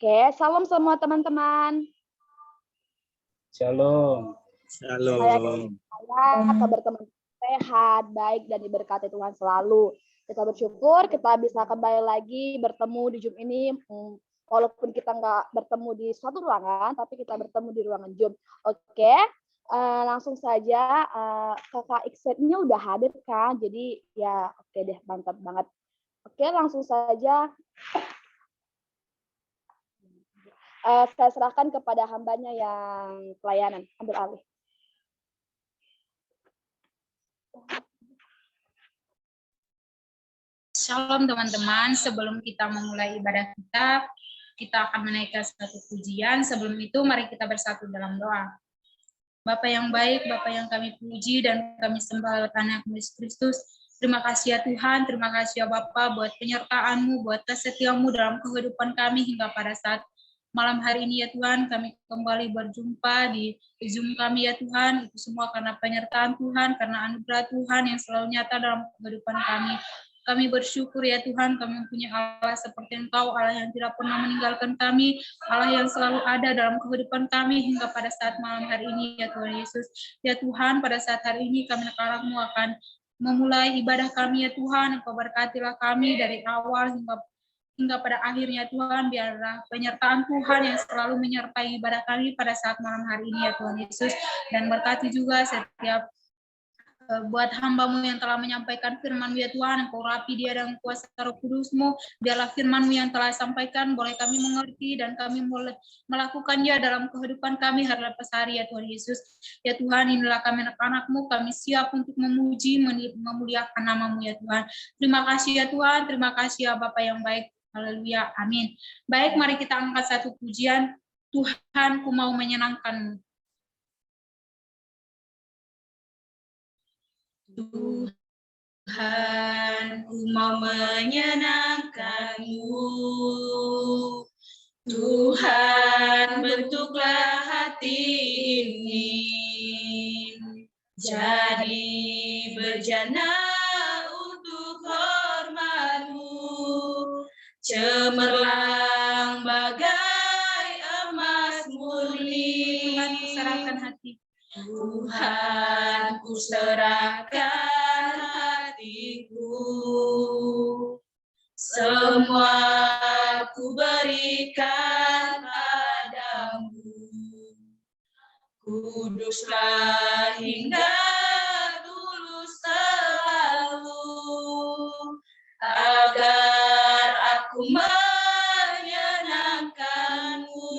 Oke, salam semua teman-teman. Shalom. Saya kabar teman sehat, baik, dan diberkati Tuhan selalu. Kita bersyukur kita bisa kembali lagi bertemu di Zoom ini, walaupun kita nggak bertemu di suatu ruangan, tapi kita bertemu di ruangan Zoom. Oke, langsung saja. Kakak Ikset-nya udah hadir kan? Jadi ya oke deh, mantap banget. Oke, langsung saja. Saya serahkan kepada hambanya yang pelayanan. Ambil alih. Shalom teman-teman, sebelum kita memulai ibadah kita akan menaikkan satu pujian. Sebelum itu mari kita bersatu dalam doa. Bapa yang baik, Bapa yang kami puji dan kami sembah lewat anak Yesus Kristus. Terima kasih ya Tuhan, terima kasih ya Bapa buat penyertaan-Mu, buat kesetiaan-Mu dalam kehidupan kami hingga pada saat malam hari ini ya Tuhan. Kami kembali berjumpa di Zoom kami ya Tuhan. Itu semua karena penyertaan Tuhan, karena anugerah Tuhan yang selalu nyata dalam kehidupan kami. Kami bersyukur ya Tuhan, kami mempunyai Allah seperti Engkau, Allah yang tidak pernah meninggalkan kami, Allah yang selalu ada dalam kehidupan kami hingga pada saat malam hari ini ya Tuhan Yesus. Ya Tuhan, pada saat hari ini kami anak-anak-Mu akan memulai ibadah kami ya Tuhan. Engkau berkatilah kami dari awal hingga pada akhirnya Tuhan. Biarlah penyertaan Tuhan yang selalu menyertai ibadah kami pada saat malam hari ini ya Tuhan Yesus. Dan berkati juga setiap buat hamba-Mu yang telah menyampaikan firman-Mu ya Tuhan. Engkau rapi dia dengan kuasa Roh Kudus-Mu. Biarlah firman-Mu yang telah sampaikan boleh kami mengerti dan kami boleh melakukannya dalam kehidupan kami hari lepas hari ya Tuhan Yesus. Ya Tuhan, inilah kami anak-anak-Mu, kami siap untuk memuji, memuliakan nama-Mu ya Tuhan. Terima kasih ya Tuhan, terima kasih ya Bapa yang baik. Haleluya, amin. Baik, mari kita angkat satu pujian. Tuhan, ku mau menyenangkan-Mu. Tuhan, ku mau menyenangkan-Mu. Tuhan, bentuklah hati ini jadi bejana untuk hormat-Mu, cemerlang bagai emas murni. Tuhan, ku serahkan hati. Tuhan, ku serahkan hatiku, semua ku berikan padamu. Kuduslah hingga tulus selalu, agar aku menyenangkan-Mu,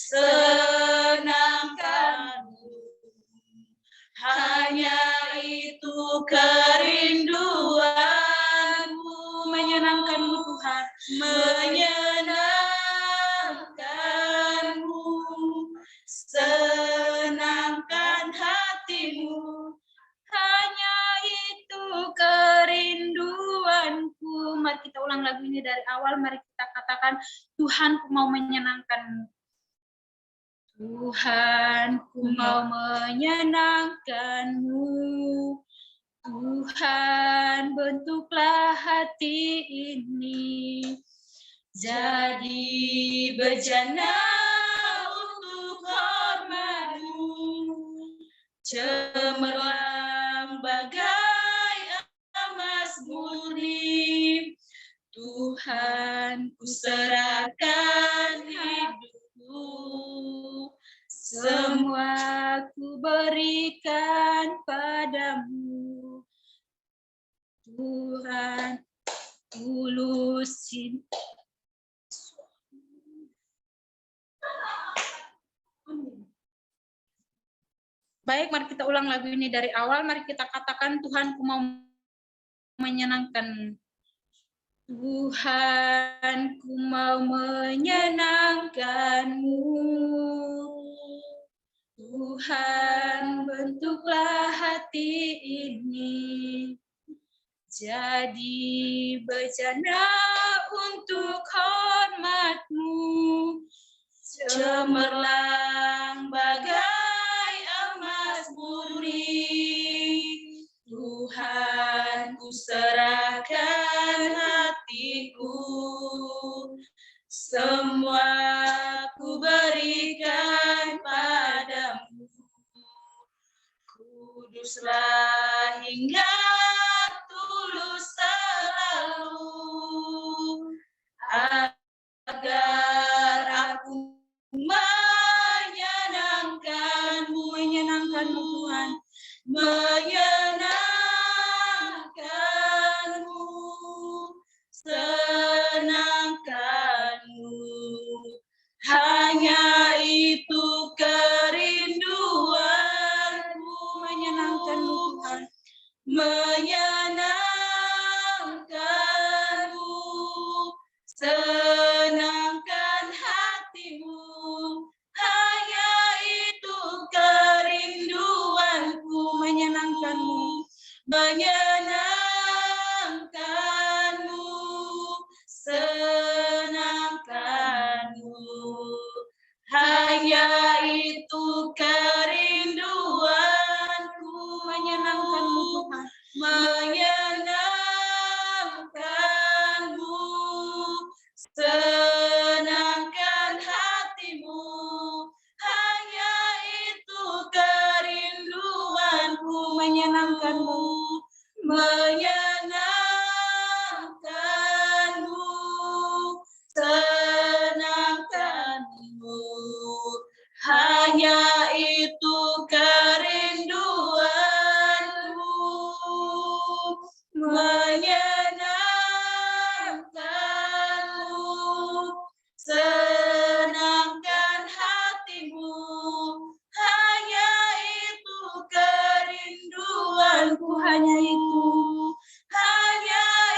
senangkan-Mu. Hanya itu kerinduanku, menyenangkan-Mu Tuhan, menyenangkan-Mu, senangkan hati-Mu. Hanya itu kerinduanku. Mari kita ulang lagu ini dari awal. Mari kita katakan, Tuhan, ku mau menyenangkan-Mu. Tuhan, ku mau menyenangkan-Mu. Tuhan, bentuklah hati ini jadi bejana untuk hormat-Mu, cemerlang bagai emas murni. Tuhan, ku serahkan hidupku, semua ku berikan padamu. Tuhan, tulusin. Baik, mari kita ulang lagu ini dari awal. Mari kita katakan, Tuhan, ku mau menyenangkan. Tuhan, ku mau menyenangkan-Mu. Tuhan, bentuklah hati ini jadi bejana untuk hormat-Mu, cemerlang bagai emas murni. Tuhan, teruslah hingga tulus selalu, agar aku menyenangkanmu, Tuhan, menyenangkanmu, senangkanmu. Hanya itu kerinduanku, menyenangkanmu Tuhan, menyenangkanmu, senangkan hatimu. Hanya itu kerinduanku, menyenangkanmu, menyenangkanmu, senangkanmu. Hanya itu kerinduanku, menyenangkanmu Tuhan, menyenangkanmu, senangkan hatimu. Hanya itu kerinduanku, menyenangkanmu, menyenangkanmu, senangkanmu. Hanya itu kerinduanku, menyenangkanmu, senangkan hatimu. Hanya itu kerinduanku, hanya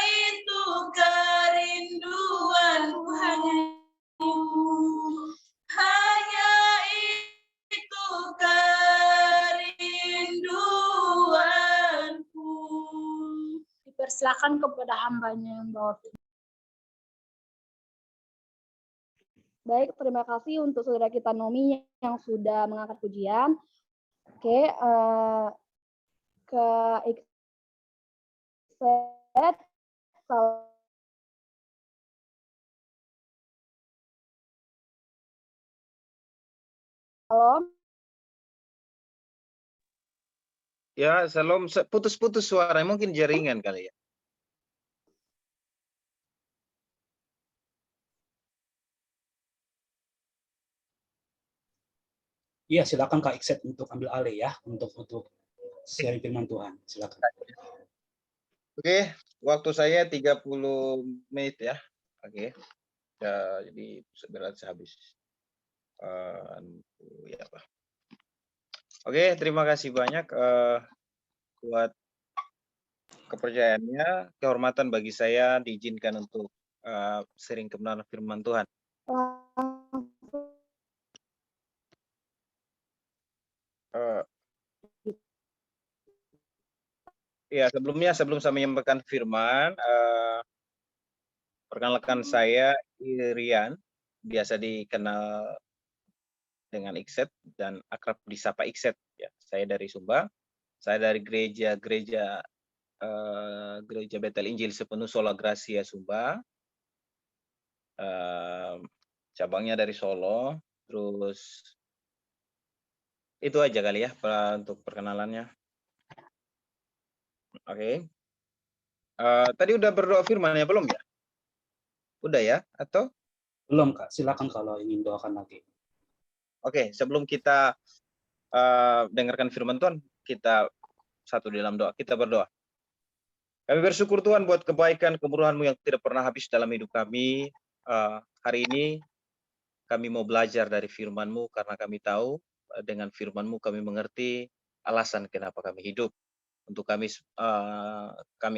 itu kerinduanku, hanya itu kerinduanku. Dipersilakan kepada hambanya yang bawa firman. Baik, terima kasih untuk saudara kita Nomi yang sudah mengangkat pujian. Oke, ke Ikset. Salam. Ya, salam. Putus-putus suara, mungkin jaringan kali ya. Iya, silakan Kak Ikset untuk ambil alih ya, untuk sharing firman Tuhan. Silakan. Oke, waktu saya 30 menit ya. Oke. Ya, jadi segera habis. Ya, Pak. Oke, terima kasih banyak buat kepercayaannya, kehormatan bagi saya diizinkan untuk sharing kebenaran firman Tuhan. Ya, sebelum saya menyampaikan firman, perkenalkan saya Irian, biasa dikenal dengan Ikset dan akrab disapa Ikset. Ya, saya dari Sumba, saya dari gereja Betel Injil Sepenuh Sola Gracia Sumba, cabangnya dari Solo. Terus itu aja kali ya untuk perkenalannya. Oke. Tadi udah berdoa firman ya, belum ya? Udah ya? Atau? Belum Kak, silakan kalau ingin doakan lagi. Oke, sebelum kita dengarkan firman Tuhan, kita satu di dalam doa. Kita berdoa. Kami bersyukur Tuhan buat kebaikan, kemurahan-Mu yang tidak pernah habis dalam hidup kami. Hari ini kami mau belajar dari firman-Mu karena kami tahu dengan firman-Mu kami mengerti alasan kenapa kami hidup. Untuk kami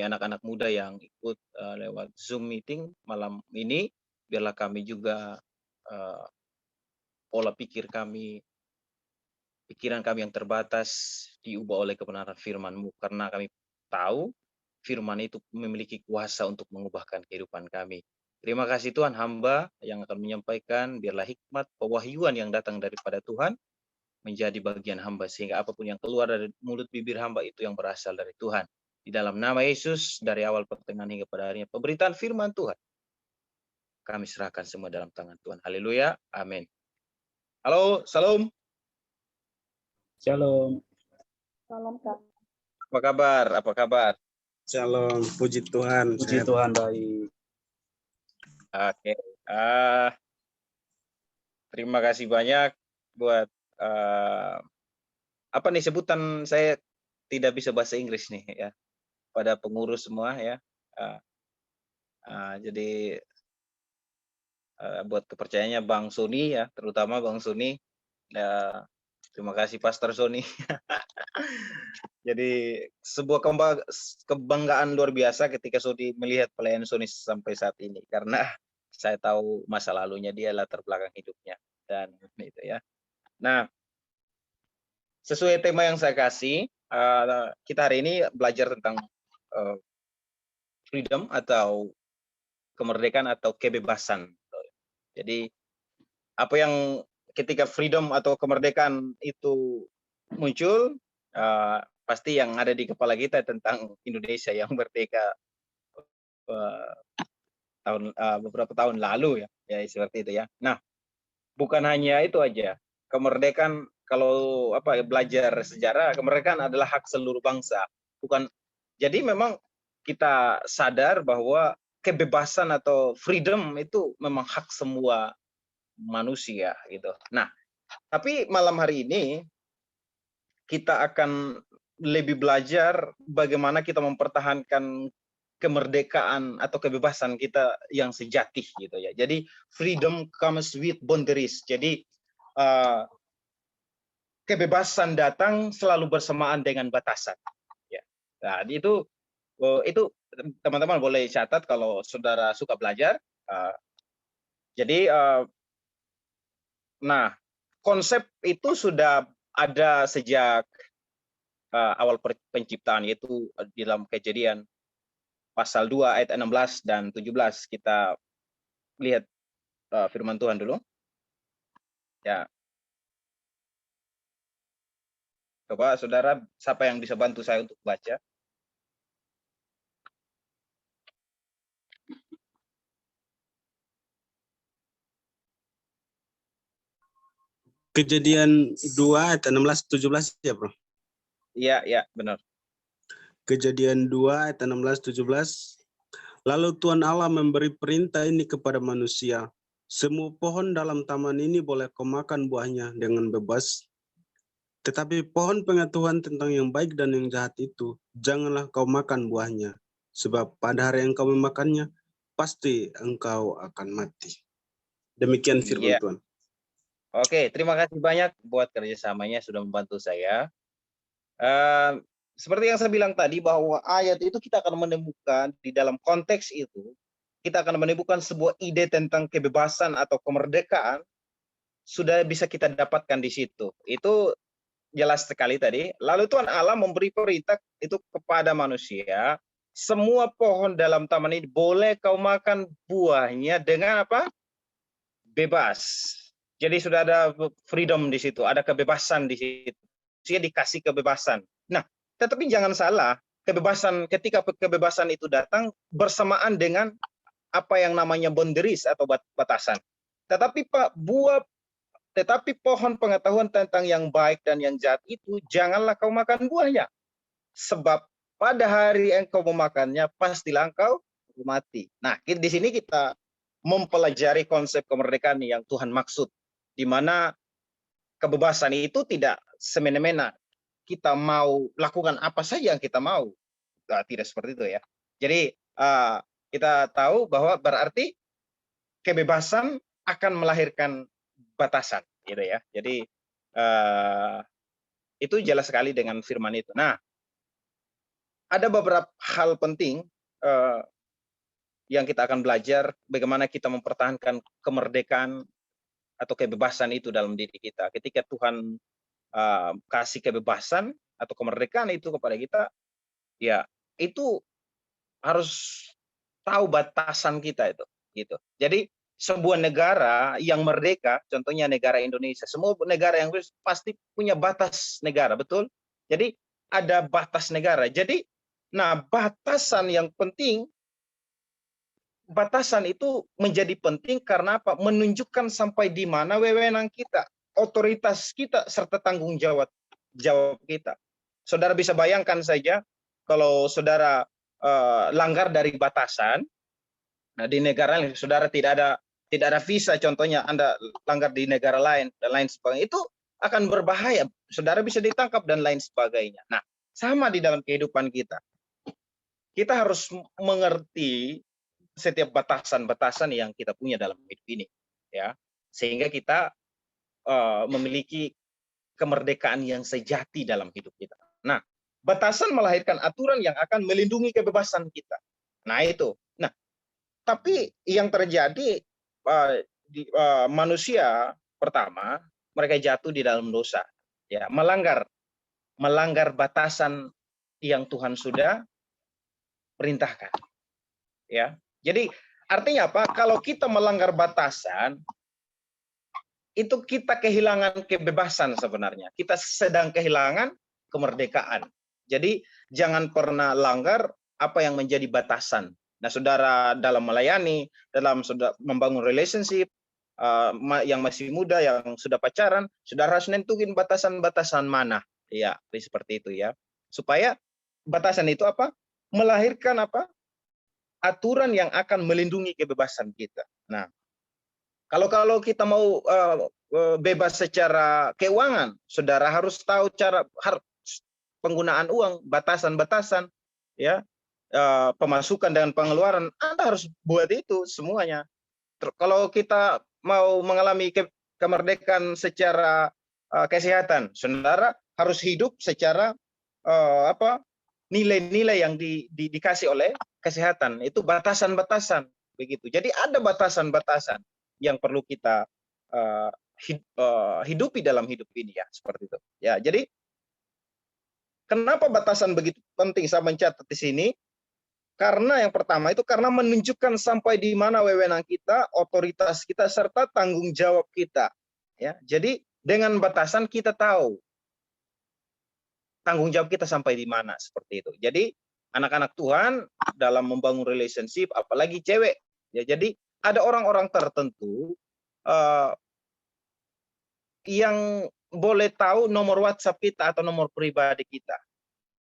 anak-anak muda yang ikut lewat Zoom meeting malam ini, biarlah kami juga pola pikir kami, pikiran kami yang terbatas diubah oleh kebenaran firman-Mu, karena kami tahu firman itu memiliki kuasa untuk mengubahkan kehidupan kami. Terima kasih Tuhan, hamba yang akan menyampaikan, biarlah hikmat pewahyuan yang datang daripada Tuhan menjadi bagian hamba, sehingga apapun yang keluar dari mulut bibir hamba itu yang berasal dari Tuhan. Di dalam nama Yesus, dari awal pertengahan hingga pada akhirnya pemberitaan firman Tuhan, kami serahkan semua dalam tangan Tuhan. Haleluya, amin. Halo, salam. Shalom. Salam Kak. Apa kabar? Apa kabar? Shalom, puji Tuhan. Puji Sehat. Tuhan, baik. Oke. Terima kasih banyak buat apa nih sebutan, saya tidak bisa bahasa Inggris nih ya, pada pengurus semua ya. Jadi buat kepercayaannya Bang Sony ya, terutama Bang Sony. Terima kasih Pastor Sony. Jadi sebuah kebanggaan luar biasa ketika Sony melihat pelayanan Sony sampai saat ini, karena saya tahu masa lalunya dia, latar belakang hidupnya dan itu ya. Nah, sesuai tema yang saya kasih, kita hari ini belajar tentang freedom atau kemerdekaan atau kebebasan. Jadi apa yang ketika freedom atau kemerdekaan itu muncul, pasti yang ada di kepala kita tentang Indonesia yang merdeka beberapa tahun lalu ya seperti itu ya. Nah, bukan hanya itu aja. Kemerdekaan, kalau belajar sejarah, kemerdekaan adalah hak seluruh bangsa. Bukan, jadi memang kita sadar bahwa kebebasan atau freedom itu memang hak semua manusia gitu. Nah, tapi malam hari ini kita akan lebih belajar bagaimana kita mempertahankan kemerdekaan atau kebebasan kita yang sejati gitu ya. Jadi freedom comes with boundaries. Jadi kebebasan datang selalu bersamaan dengan batasan. Ya. Nah, itu teman-teman boleh catat kalau saudara suka belajar. Jadi nah, konsep itu sudah ada sejak awal penciptaan, yaitu di dalam Kejadian pasal 2 ayat 16 dan 17. Kita lihat firman Tuhan dulu. Ya. Coba saudara, siapa yang bisa bantu saya untuk baca? Kejadian 2 ayat 16-17 ya, Bro? Iya, benar. Kejadian 2 ayat 16-17. Lalu Tuhan Allah memberi perintah ini kepada manusia. Semua pohon dalam taman ini boleh kau makan buahnya dengan bebas. Tetapi pohon pengetahuan tentang yang baik dan yang jahat itu, janganlah kau makan buahnya. Sebab pada hari yang kau memakannya, pasti engkau akan mati. Demikian firman Tuhan. Oke, terima kasih banyak buat kerjasamanya sudah membantu saya. Seperti yang saya bilang tadi, bahwa ayat itu kita akan menemukan di dalam konteks itu, kita akan menemukan sebuah ide tentang kebebasan atau kemerdekaan sudah bisa kita dapatkan di situ. Itu jelas sekali tadi. Lalu Tuhan Allah memberi perintah itu kepada manusia, semua pohon dalam taman ini boleh kau makan buahnya dengan apa? Bebas. Jadi sudah ada freedom di situ, ada kebebasan di situ. Dia dikasih kebebasan. Nah, tetapi jangan salah, ketika kebebasan itu datang bersamaan dengan apa yang namanya boundaries atau batasan. Tetapi pohon pengetahuan tentang yang baik dan yang jahat itu janganlah kau makan buahnya. Sebab pada hari engkau memakannya pastilah engkau mati. Nah, di sini kita mempelajari konsep kemerdekaan yang Tuhan maksud, di mana kebebasan itu tidak semena-mena kita mau lakukan apa saja yang kita mau. Nah, tidak seperti itu ya. Jadi kita tahu bahwa berarti kebebasan akan melahirkan batasan, gitu ya. Jadi itu jelas sekali dengan firman itu. Nah, ada beberapa hal penting yang kita akan belajar bagaimana kita mempertahankan kemerdekaan atau kebebasan itu dalam diri kita. Ketika Tuhan kasih kebebasan atau kemerdekaan itu kepada kita, ya itu harus tahu batasan kita itu, gitu. Jadi sebuah negara yang merdeka, contohnya negara Indonesia, semua negara yang pasti punya batas negara, betul? Jadi ada batas negara. Jadi, nah batasan yang penting. Batasan itu menjadi penting karena apa? Menunjukkan sampai di mana wewenang kita, otoritas kita, serta tanggung jawab kita. saudara bisa bayangkan saja kalau saudara langgar dari batasan, nah di negara lain saudara tidak ada visa, contohnya Anda langgar di negara lain dan lain sebagainya, itu akan berbahaya, saudara bisa ditangkap dan lain sebagainya. Nah, sama di dalam kehidupan kita. Kita harus mengerti setiap batasan-batasan yang kita punya dalam hidup ini, ya, sehingga kita memiliki kemerdekaan yang sejati dalam hidup kita. Nah, batasan melahirkan aturan yang akan melindungi kebebasan kita. Nah, itu. Nah, tapi yang terjadi manusia pertama, mereka jatuh di dalam dosa, ya, melanggar batasan yang Tuhan sudah perintahkan, ya. Jadi artinya apa? Kalau kita melanggar batasan, itu kita kehilangan kebebasan sebenarnya. Kita sedang kehilangan kemerdekaan. Jadi jangan pernah langgar apa yang menjadi batasan. Nah, saudara dalam melayani, dalam membangun relationship, yang masih muda, yang sudah pacaran, saudara harus nentuin batasan-batasan mana. Ya, seperti itu ya. Supaya batasan itu apa? Melahirkan apa? Aturan yang akan melindungi kebebasan kita. Nah, kalau kita mau bebas secara keuangan, saudara harus tahu cara penggunaan uang, batasan-batasan, ya, pemasukan dan pengeluaran. Anda harus buat itu semuanya. Kalau kita mau mengalami kemerdekaan secara kesehatan, saudara harus hidup secara nilai-nilai yang dikasih oleh kesehatan. Itu batasan-batasan begitu. Jadi ada batasan-batasan yang perlu kita hidupi dalam hidup ini, ya, seperti itu. Ya, jadi kenapa batasan begitu penting saya mencatat di sini? Karena yang pertama itu karena menunjukkan sampai di mana wewenang kita, otoritas kita, serta tanggung jawab kita. Ya, jadi dengan batasan kita tahu tanggung jawab kita sampai di mana, seperti itu. Jadi anak-anak Tuhan dalam membangun relationship, apalagi cewek, ya, jadi ada orang-orang tertentu yang boleh tahu nomor WhatsApp kita atau nomor pribadi kita.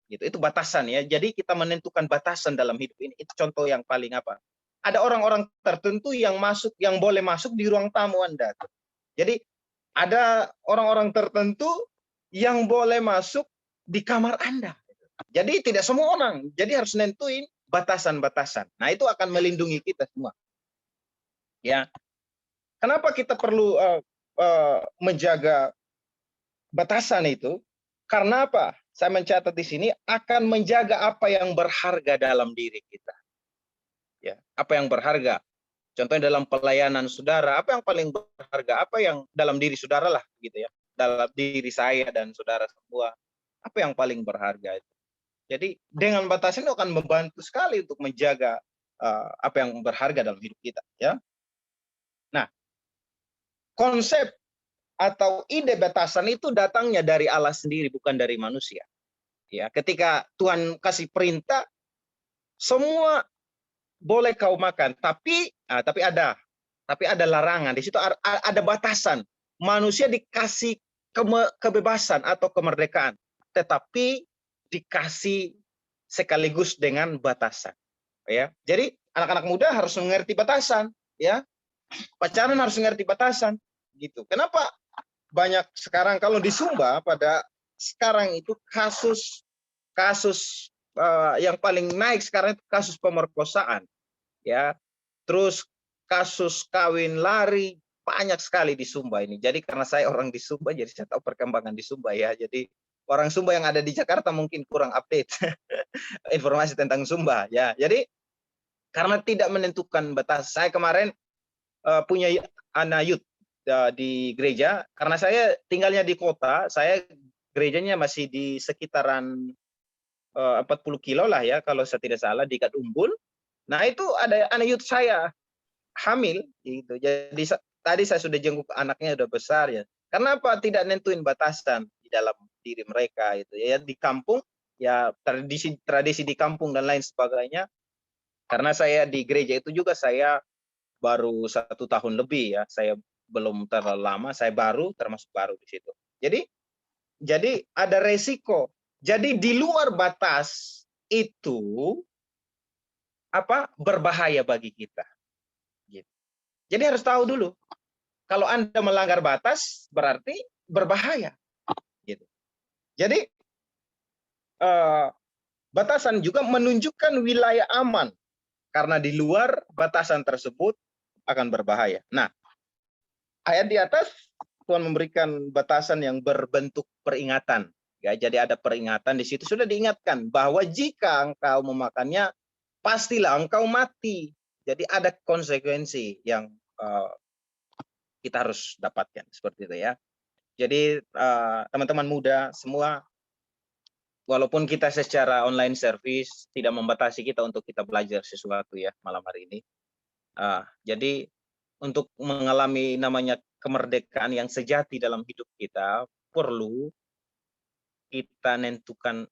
Gitu. Itu batasan, ya. Jadi kita menentukan batasan dalam hidup ini. Itu contoh yang paling apa? Ada orang-orang tertentu yang boleh masuk di ruang tamu Anda. Jadi ada orang-orang tertentu yang boleh masuk di kamar Anda. Jadi tidak semua orang. Jadi harus nentuin batasan-batasan. Nah, itu akan melindungi kita semua. Ya. Kenapa kita perlu menjaga batasan itu? Karena apa? Saya mencatat di sini akan menjaga apa yang berharga dalam diri kita. Ya, apa yang berharga? Contohnya dalam pelayanan saudara, apa yang paling berharga? Apa yang dalam diri saudara lah, gitu ya. Dalam diri saya dan saudara semua, apa yang paling berharga itu? Jadi dengan batasan itu akan membantu sekali untuk menjaga apa yang berharga dalam hidup kita, ya. Nah, konsep atau ide batasan itu datangnya dari Allah sendiri, bukan dari manusia. Ya, ketika Tuhan kasih perintah, semua boleh kau makan, tapi ada larangan. Di situ ada batasan. Manusia dikasih kebebasan atau kemerdekaan, tetapi dikasih sekaligus dengan batasan. Ya, jadi anak-anak muda harus mengerti batasan. Ya, pacaran harus mengerti batasan. Gitu. Kenapa? Banyak sekarang kalau di Sumba pada sekarang itu kasus yang paling naik sekarang itu kasus pemerkosaan, ya, terus kasus kawin lari banyak sekali di Sumba ini. Jadi karena saya orang di Sumba, jadi saya tahu perkembangan di Sumba, ya. Jadi orang Sumba yang ada di Jakarta mungkin kurang update informasi tentang Sumba, ya. Jadi karena tidak menentukan batas, saya kemarin punya anak youth di gereja, karena saya tinggalnya di kota, saya gerejanya masih di sekitaran 40 kilo lah, ya, kalau saya tidak salah, di Kat Umbul. Nah, itu ada anak youth saya hamil, gitu. Jadi tadi saya sudah jenguk anaknya, udah besar, ya. Kenapa tidak nentuin batasan di dalam diri mereka itu, ya, di kampung, ya, tradisi di kampung dan lain sebagainya. Karena saya di gereja itu juga saya baru 1 tahun lebih, ya, saya belum terlalu lama, saya termasuk baru di situ. Jadi ada resiko Jadi di luar batas itu berbahaya bagi kita. Gitu. Jadi harus tahu dulu. Kalau Anda melanggar batas berarti berbahaya. Gitu. Jadi batasan juga menunjukkan wilayah aman karena di luar batasan tersebut akan berbahaya. Nah, ayat di atas Tuhan memberikan batasan yang berbentuk peringatan. Ya, jadi ada peringatan di situ sudah diingatkan bahwa jika engkau memakannya, pastilah engkau mati. Jadi ada konsekuensi yang kita harus dapatkan seperti itu ya. Jadi teman-teman muda semua, walaupun kita secara online service tidak membatasi kita untuk kita belajar sesuatu ya malam hari ini. Jadi untuk mengalami namanya kemerdekaan yang sejati dalam hidup kita perlu kita nentukan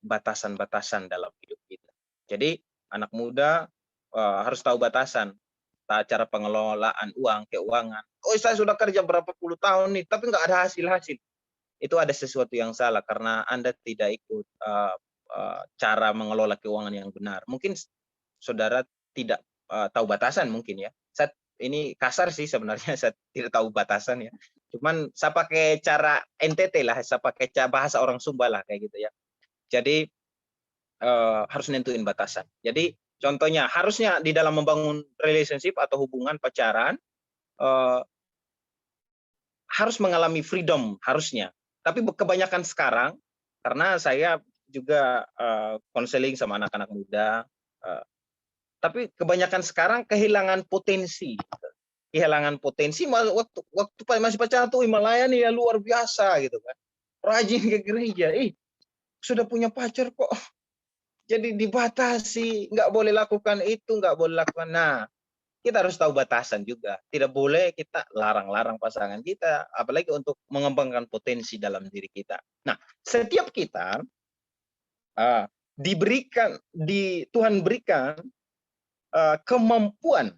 batasan-batasan dalam hidup kita. Jadi anak muda harus tahu batasan, cara pengelolaan uang, keuangan. Oh, saya sudah kerja berapa puluh tahun nih, tapi nggak ada hasil-hasil. Itu ada sesuatu yang salah karena Anda tidak ikut cara mengelola keuangan yang benar. Mungkin saudara tidak tahu batasan mungkin ya. Ini kasar sih sebenarnya, saya tidak tahu batasan ya. Cuman saya pakai cara NTT lah, saya pakai bahasa orang Sumba lah kayak gitu ya. Jadi harus nentuin batasan. Jadi contohnya harusnya di dalam membangun relationship atau hubungan pacaran harus mengalami freedom harusnya. Tapi kebanyakan sekarang karena saya juga konseling sama anak-anak muda. Tapi kebanyakan sekarang kehilangan potensi. Kehilangan potensi waktu masih pacaran tuh melayani ya luar biasa gitu kan. Rajin ke gereja. Sudah punya pacar kok. Jadi dibatasi, nggak boleh lakukan itu, nggak boleh lakukan. Nah, kita harus tahu batasan juga. Tidak boleh kita larang-larang pasangan kita, apalagi untuk mengembangkan potensi dalam diri kita. Nah, setiap kita Tuhan berikan kemampuan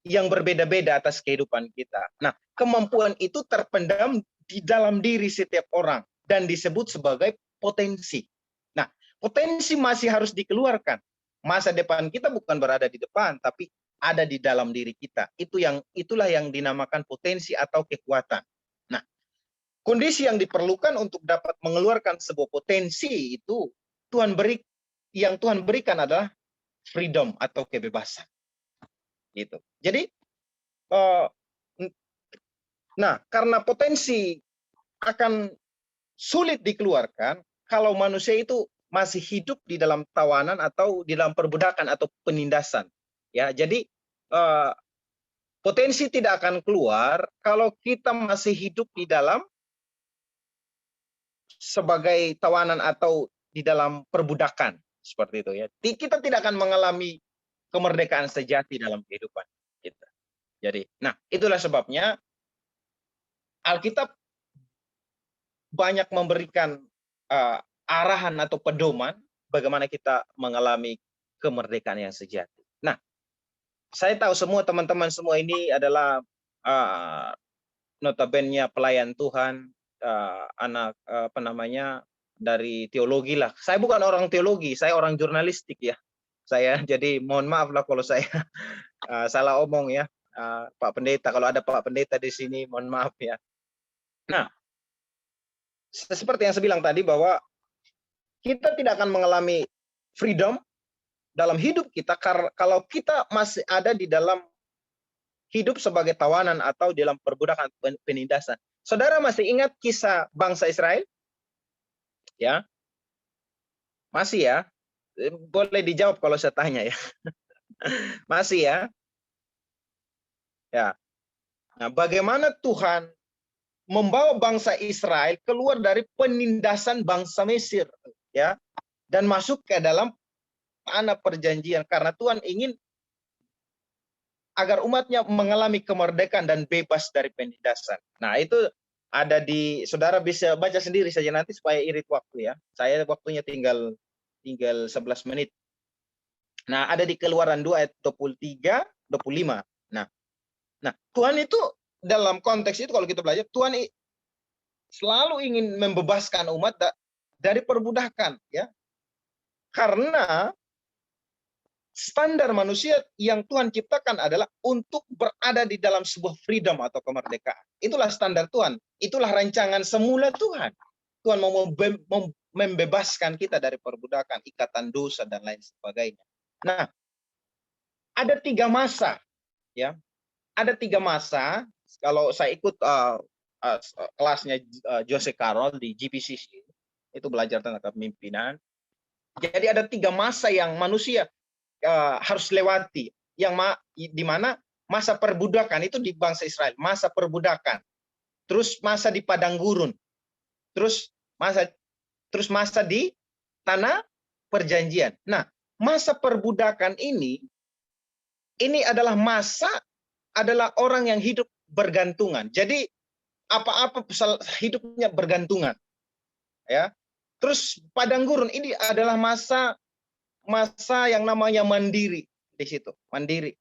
yang berbeda-beda atas kehidupan kita. Nah, kemampuan itu terpendam di dalam diri setiap orang dan disebut sebagai potensi. Nah, potensi masih harus dikeluarkan. Masa depan kita bukan berada di depan, tapi ada di dalam diri kita. Itulah yang dinamakan potensi atau kekuatan. Nah, kondisi yang diperlukan untuk dapat mengeluarkan sebuah potensi itu yang Tuhan berikan adalah freedom atau kebebasan. Gitu. Jadi, karena potensi akan sulit dikeluarkan kalau manusia itu masih hidup di dalam tawanan atau di dalam perbudakan atau penindasan. Ya, jadi potensi tidak akan keluar kalau kita masih hidup di dalam sebagai tawanan atau di dalam perbudakan seperti itu ya. Kita tidak akan mengalami kemerdekaan sejati dalam kehidupan kita. Jadi, itulah sebabnya Alkitab banyak memberikan arahan atau pedoman bagaimana kita mengalami kemerdekaan yang sejati. Nah, saya tahu semua teman-teman semua ini adalah notabene pelayan Tuhan, anak dari teologi lah. Saya bukan orang teologi, saya orang jurnalistik ya. Jadi mohon maaf lah kalau saya salah omong ya, Pak Pendeta. Kalau ada Pak Pendeta di sini, mohon maaf ya. Nah, seperti yang saya bilang tadi bahwa kita tidak akan mengalami freedom dalam hidup kita kalau kita masih ada di dalam hidup sebagai tawanan atau dalam perbudakan penindasan. Saudara masih ingat kisah bangsa Israel? Ya, masih ya. Boleh dijawab kalau saya tanya ya. Masih ya? Ya. Nah, bagaimana Tuhan membawa bangsa Israel keluar dari penindasan bangsa Mesir ya dan masuk ke dalam tanah perjanjian karena Tuhan ingin agar umatnya mengalami kemerdekaan dan bebas dari penindasan. Nah, itu ada saudara bisa baca sendiri saja nanti supaya irit waktu ya. Saya waktunya tinggal 11 menit. Nah, ada di Keluaran 2 ayat 23, 25. Nah, Tuhan itu dalam konteks itu kalau kita belajar, Tuhan selalu ingin membebaskan umat dari perbudakan, ya. Karena standar manusia yang Tuhan ciptakan adalah untuk berada di dalam sebuah freedom atau kemerdekaan. Itulah standar Tuhan. Itulah rancangan semula Tuhan. Tuhan mau membebaskan kita dari perbudakan, ikatan dosa, dan lain sebagainya. Nah, ada 3 masa, ya. Ada 3 masa. Kalau saya ikut kelasnya Jose Carroll di GPCC, itu belajar tentang kepemimpinan. Jadi ada 3 masa yang manusia harus lewati, di mana masa perbudakan itu di bangsa Israel, masa perbudakan, terus masa di padang gurun, terus masa di tanah perjanjian. Nah, masa perbudakan ini adalah adalah orang yang hidup bergantungan. Jadi apa-apa hidupnya bergantungan, ya. Terus padang gurun ini adalah masa yang namanya mandiri di situ, mandiri.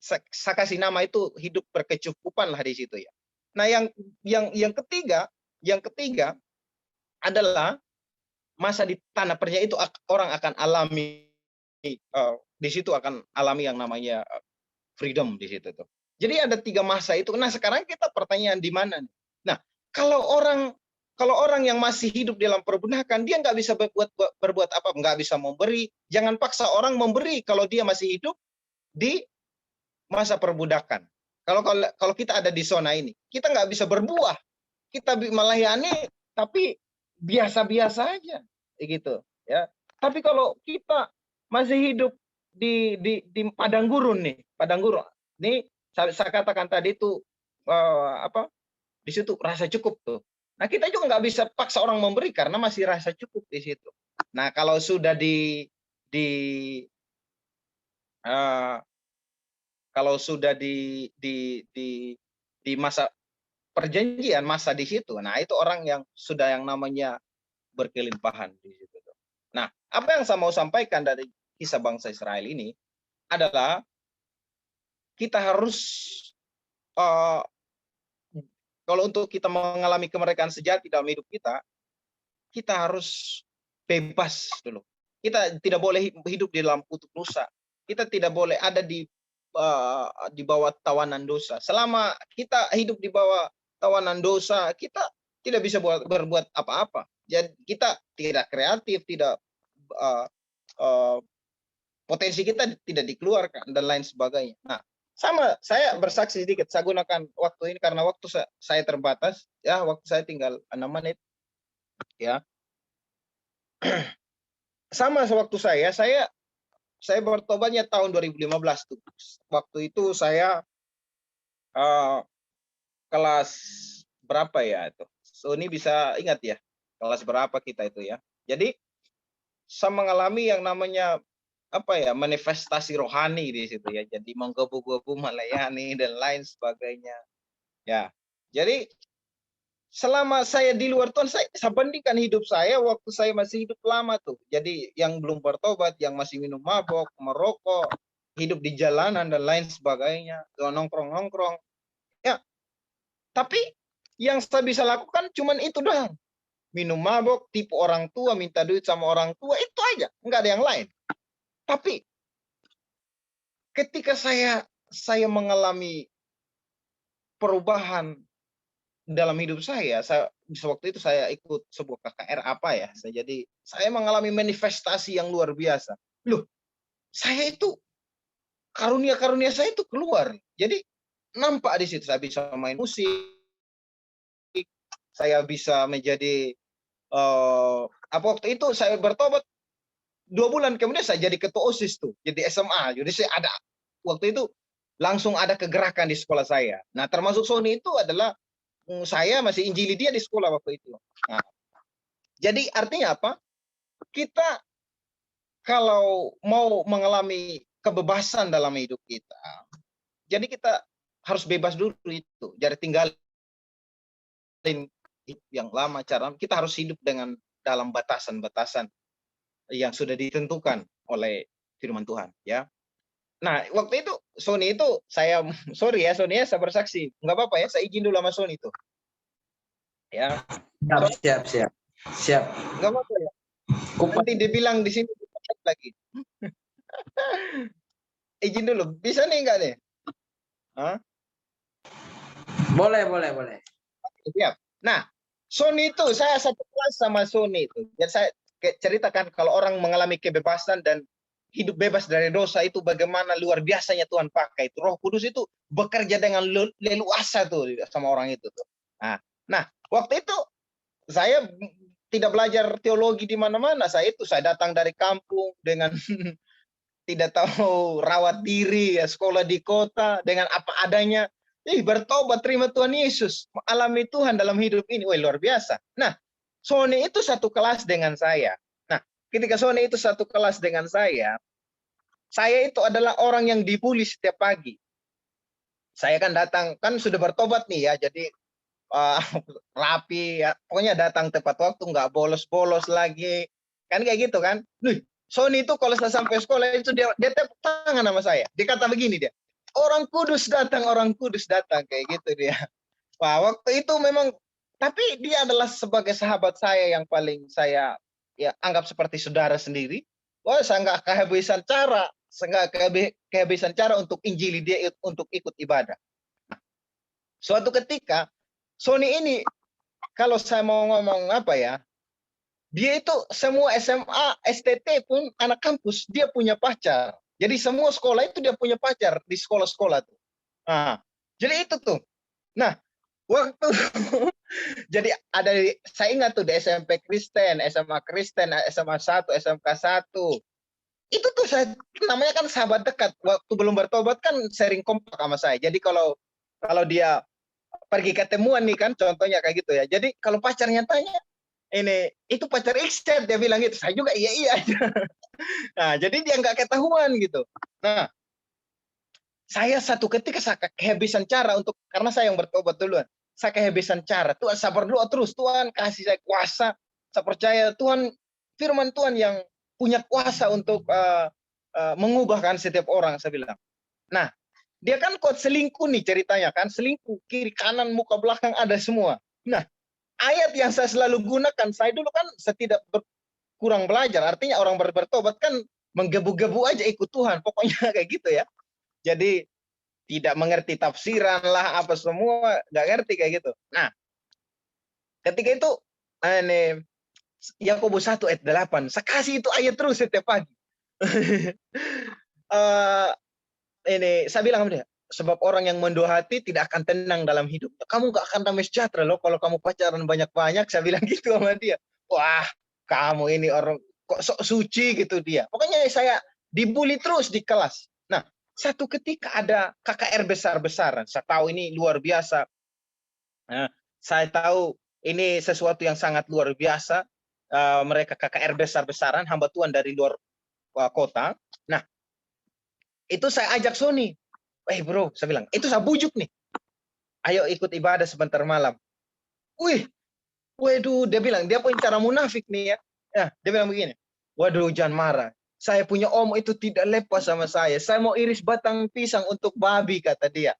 Saya kasih nama itu hidup berkecukupan lah di situ, ya. Nah, yang ketiga adalah masa di tanah perjanjian. Itu orang akan alami di situ, akan alami yang namanya freedom di situ tuh. Jadi ada 3 masa itu. Nah, sekarang kita pertanyaan di mana? Nah, kalau orang yang masih hidup dalam perbudakan, dia nggak bisa berbuat apa, nggak bisa memberi. Jangan paksa orang memberi kalau dia masih hidup di masa perbudakan. Kalau kita ada di zona ini, kita nggak bisa berbuah. Kita melayani, tapi biasa-biasa aja, gitu, ya. Tapi kalau kita masih hidup di padang gurun nih, nih saya katakan tadi itu di situ rasa cukup tuh. Nah, kita juga nggak bisa paksa orang memberi karena masih rasa cukup di situ. Nah, kalau sudah di masa perjanjian, masa di situ, nah itu orang yang sudah yang namanya berkelimpahan di situ. Nah, apa yang saya mau sampaikan dari kisah bangsa Israel ini adalah kita harus kalau untuk kita mengalami kemerdekaan sejati dalam hidup kita, kita harus bebas dulu. Kita tidak boleh hidup di dalam kutuk dosa. Kita tidak boleh ada di bawah tawanan dosa. Selama kita hidup di bawah tawanan dosa, kita tidak bisa berbuat apa-apa. Jadi kita tidak kreatif, tidak potensi kita tidak dikeluarkan dan lain sebagainya. Nah, sama, saya bersaksi sedikit. Saya gunakan waktu ini karena waktu saya terbatas, ya. Waktu saya tinggal 6 menit, ya. Sama sewaktu saya bertobatnya tahun 2015 tuh. Waktu itu saya kelas berapa ya itu? So ini bisa ingat ya, kelas berapa kita itu, ya. Jadi saya mengalami yang namanya manifestasi rohani di situ, ya. Jadi menggebu-gebu melayani dan lain sebagainya, ya. Jadi selama saya di luar Tuhan, saya bandingkan hidup saya waktu saya masih hidup lama tuh. Jadi yang belum bertobat, yang masih minum mabok, merokok, hidup di jalanan dan lain sebagainya, nongkrong-nongkrong, ya. Tapi yang saya bisa lakukan cuman itu doang. Minum mabok, tipu orang tua, minta duit sama orang tua, itu aja, nggak ada yang lain. Tapi ketika saya mengalami perubahan dalam hidup saya waktu itu saya ikut sebuah KKR jadi saya mengalami manifestasi yang luar biasa. Loh, saya itu karunia saya itu keluar. Jadi nampak di situ saya bisa main musik, saya bisa menjadi waktu itu saya bertobat 2 bulan kemudian saya jadi ketua OSIS tuh, jadi SMA. Jadi saya ada waktu itu langsung ada kegerakan di sekolah saya. Nah, termasuk Sony itu adalah saya masih injili dia di sekolah waktu itu. Nah, jadi artinya apa? Kita kalau mau mengalami kebebasan dalam hidup kita, jadi kita harus bebas dulu itu. Jadi tinggalin yang lama, cara kita harus hidup dengan dalam batasan-batasan yang sudah ditentukan oleh firman Tuhan, ya. Nah, waktu itu Sony itu saya bersaksi, nggak apa-apa ya, saya izin dulu sama Sony itu, ya. Siap. Siap. Nggak apa-apa ya. Nanti dia bilang di sini lagi. Izin dulu, bisa nih enggak nih? Hah? Boleh. Siap. Nah, Sony itu saya satu kelas sama Sony itu. Jadi saya ceritakan kalau orang mengalami kebebasan dan hidup bebas dari dosa itu bagaimana luar biasanya Tuhan pakai itu. Roh Kudus itu bekerja dengan leluasa tuh sama orang itu tuh. Nah, waktu itu saya tidak belajar teologi di mana-mana. Saya datang dari kampung dengan tidak tahu rawat diri, ya, sekolah di kota dengan apa adanya. Bertobat, terima Tuhan Yesus, alami Tuhan dalam hidup ini. Wah, luar biasa. Nah, Sony itu satu kelas dengan saya. Nah, ketika Sony itu satu kelas dengan saya itu adalah orang yang dibully setiap pagi. Saya kan datang, kan sudah bertobat nih ya, jadi rapi ya, pokoknya datang tepat waktu, nggak bolos-bolos lagi. Kan kayak gitu kan. Sony itu kalau saya sampai sekolah itu dia tepuk tangan sama saya. Dia kata begini dia, orang kudus datang, kayak gitu dia. Wah, waktu itu memang, tapi dia adalah sebagai sahabat saya yang paling saya ya anggap seperti saudara sendiri. Wah, saya nggak kehabisan cara untuk injili dia untuk ikut ibadah. Suatu ketika, Sony ini, kalau saya mau ngomong apa ya, dia itu semua SMA, STT pun anak kampus, dia punya pacar. Jadi semua sekolah itu dia punya pacar di sekolah-sekolah tuh. Nah, jadi itu tuh. Nah, waktu jadi ada, saya ingat tuh di SMP Kristen, SMA Kristen, SMA 1, SMK 1. Itu tuh saya namanya kan sahabat dekat. Waktu belum bertobat kan sering kompak sama saya. Jadi kalau dia pergi ketemuan nih kan, contohnya kayak gitu ya. Jadi kalau pacarnya tanya, itu pacar Ikset, dia bilang gitu. Saya juga iya aja. Nah, jadi dia nggak ketahuan gitu. Nah, saya satu ketika saya kehabisan cara untuk, karena saya yang bertobat duluan. Saya kehabisan cara. Tuhan, saya berdoa terus. Tuhan kasih saya kuasa. Saya percaya Tuhan, firman Tuhan yang punya kuasa untuk mengubahkan setiap orang, saya bilang. Nah, dia kan kuat selingkuh nih ceritanya kan. Selingkuh, kiri, kanan, muka, belakang ada semua. Nah, ayat yang saya selalu gunakan, saya dulu kan kurang belajar. Artinya orang bertobat kan menggebu-gebu aja ikut Tuhan. Pokoknya kayak gitu ya. Jadi tidak mengerti tafsiran lah, apa semua, nggak ngerti kayak gitu. Nah, ketika itu Yakobus 1 ayat 8, saya kasih itu ayat terus setiap pagi. Saya bilang sama dia, sebab orang yang mendua hati tidak akan tenang dalam hidup. Kamu nggak akan damai sejahtera loh kalau kamu pacaran banyak-banyak. Saya bilang gitu sama dia. Wah, kamu ini orang kok sok suci gitu dia. Pokoknya saya dibully terus di kelas. Nah, satu ketika ada KKR besar-besaran. Saya tahu ini luar biasa. Nah, saya tahu ini sesuatu yang sangat luar biasa. Mereka KKR besar-besaran, hamba Tuhan dari luar kota. Nah, itu saya ajak Sony. Bro, saya bilang, itu saya bujuk nih. Ayo ikut ibadah sebentar malam. Waduh, dia bilang, dia punya cara munafik nih ya. Dia bilang begini, waduh jangan marah. Saya punya om itu tidak lepas sama saya. Saya mau iris batang pisang untuk babi, kata dia.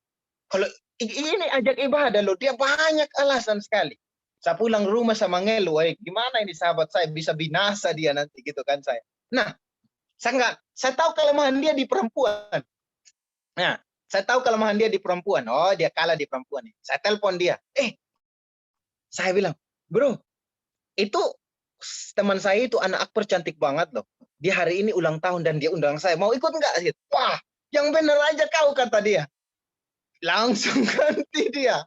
Kalau ini ajak ibadah loh, dia banyak alasan sekali. Saya pulang rumah sama ngeluh, gimana ini sahabat saya bisa binasa dia nanti gitu kan saya. Nah, saya tahu kelemahan dia di perempuan. Nah, saya tahu kelemahan dia di perempuan. Oh, dia kalah di perempuan. Saya telepon dia. Saya bilang, bro, itu teman saya itu anak akper cantik banget loh. Dia hari ini ulang tahun dan dia undang saya. Mau ikut nggak? Wah, yang bener aja kau, kata dia. Langsung ganti dia.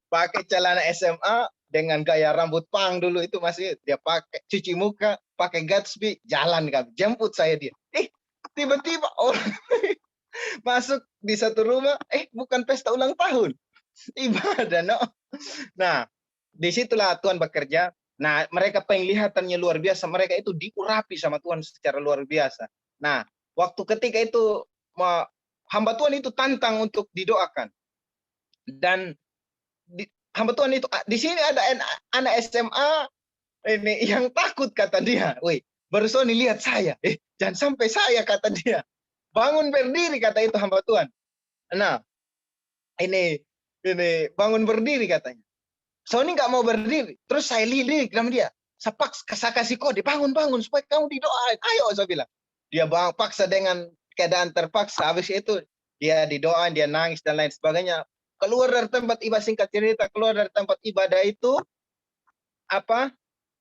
Pakai celana SMA dengan gaya rambut pang dulu itu masih. Dia pakai cuci muka, pakai Gatsby, jalan kan. Jemput saya dia. Tiba-tiba orang masuk di satu rumah, bukan pesta ulang tahun. Ibadah, no. Nah, disitulah Tuhan bekerja. Nah, mereka penglihatannya luar biasa. Mereka itu diurapi sama Tuhan secara luar biasa. Nah, waktu ketika itu hamba Tuhan itu tantang untuk didoakan. Dan hamba Tuhan itu di sini ada anak SMA ini yang takut, kata dia. Baru Sony lihat saya. Jangan sampai saya, kata dia. Bangun berdiri, kata itu hamba Tuhan. Nah, ini bangun berdiri katanya. Sony nggak mau berdiri. Terus saya lirik dalam dia. saya kasih kode, bangun supaya kamu didoain. Ayo, saya bilang. Dia paksa dengan keadaan terpaksa. Habis itu dia didoain, dia nangis dan lain sebagainya. Keluar dari tempat ibadah, singkat cerita, keluar dari tempat ibadah itu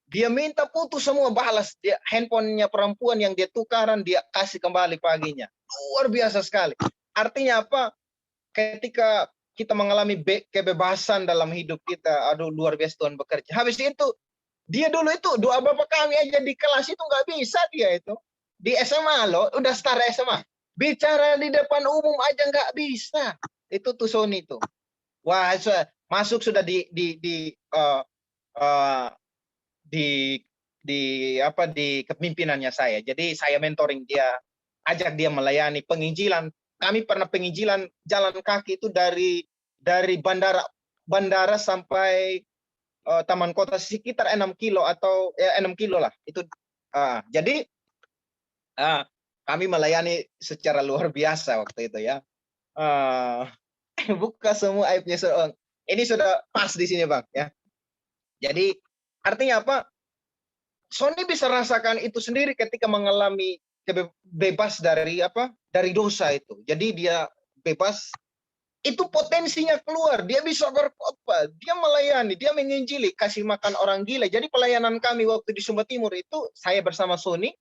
dia minta putus semua, balas dia handphonenya perempuan yang dia tukaran, dia kasih kembali paginya. Luar biasa sekali. Artinya apa? Ketika kita mengalami kebebasan dalam hidup kita, aduh luar biasa Tuhan bekerja. Habis itu dia dulu itu doa bapak kami aja di kelas itu nggak bisa dia itu. Di SMA loh, udah setara SMA. Bicara di depan umum aja nggak bisa. Itu tuh Sony tuh. Wah, masuk sudah di kepemimpinannya saya. Jadi saya mentoring dia, ajak dia melayani penginjilan. Kami pernah penginjilan jalan kaki itu dari bandara sampai taman kota sekitar 6 kilo atau 6 kilo lah. Itu jadi kami melayani secara luar biasa waktu itu ya. Buka semua aibnya. Ini sudah pas di sini Bang ya. Jadi artinya apa? Sony bisa rasakan itu sendiri ketika mengalami bebas dari dosa itu. Jadi dia bebas, itu potensinya keluar. Dia bisa berkhotbah, dia melayani, dia menginjili, kasih makan orang gila. Jadi pelayanan kami waktu di Sumba Timur itu, saya bersama Sony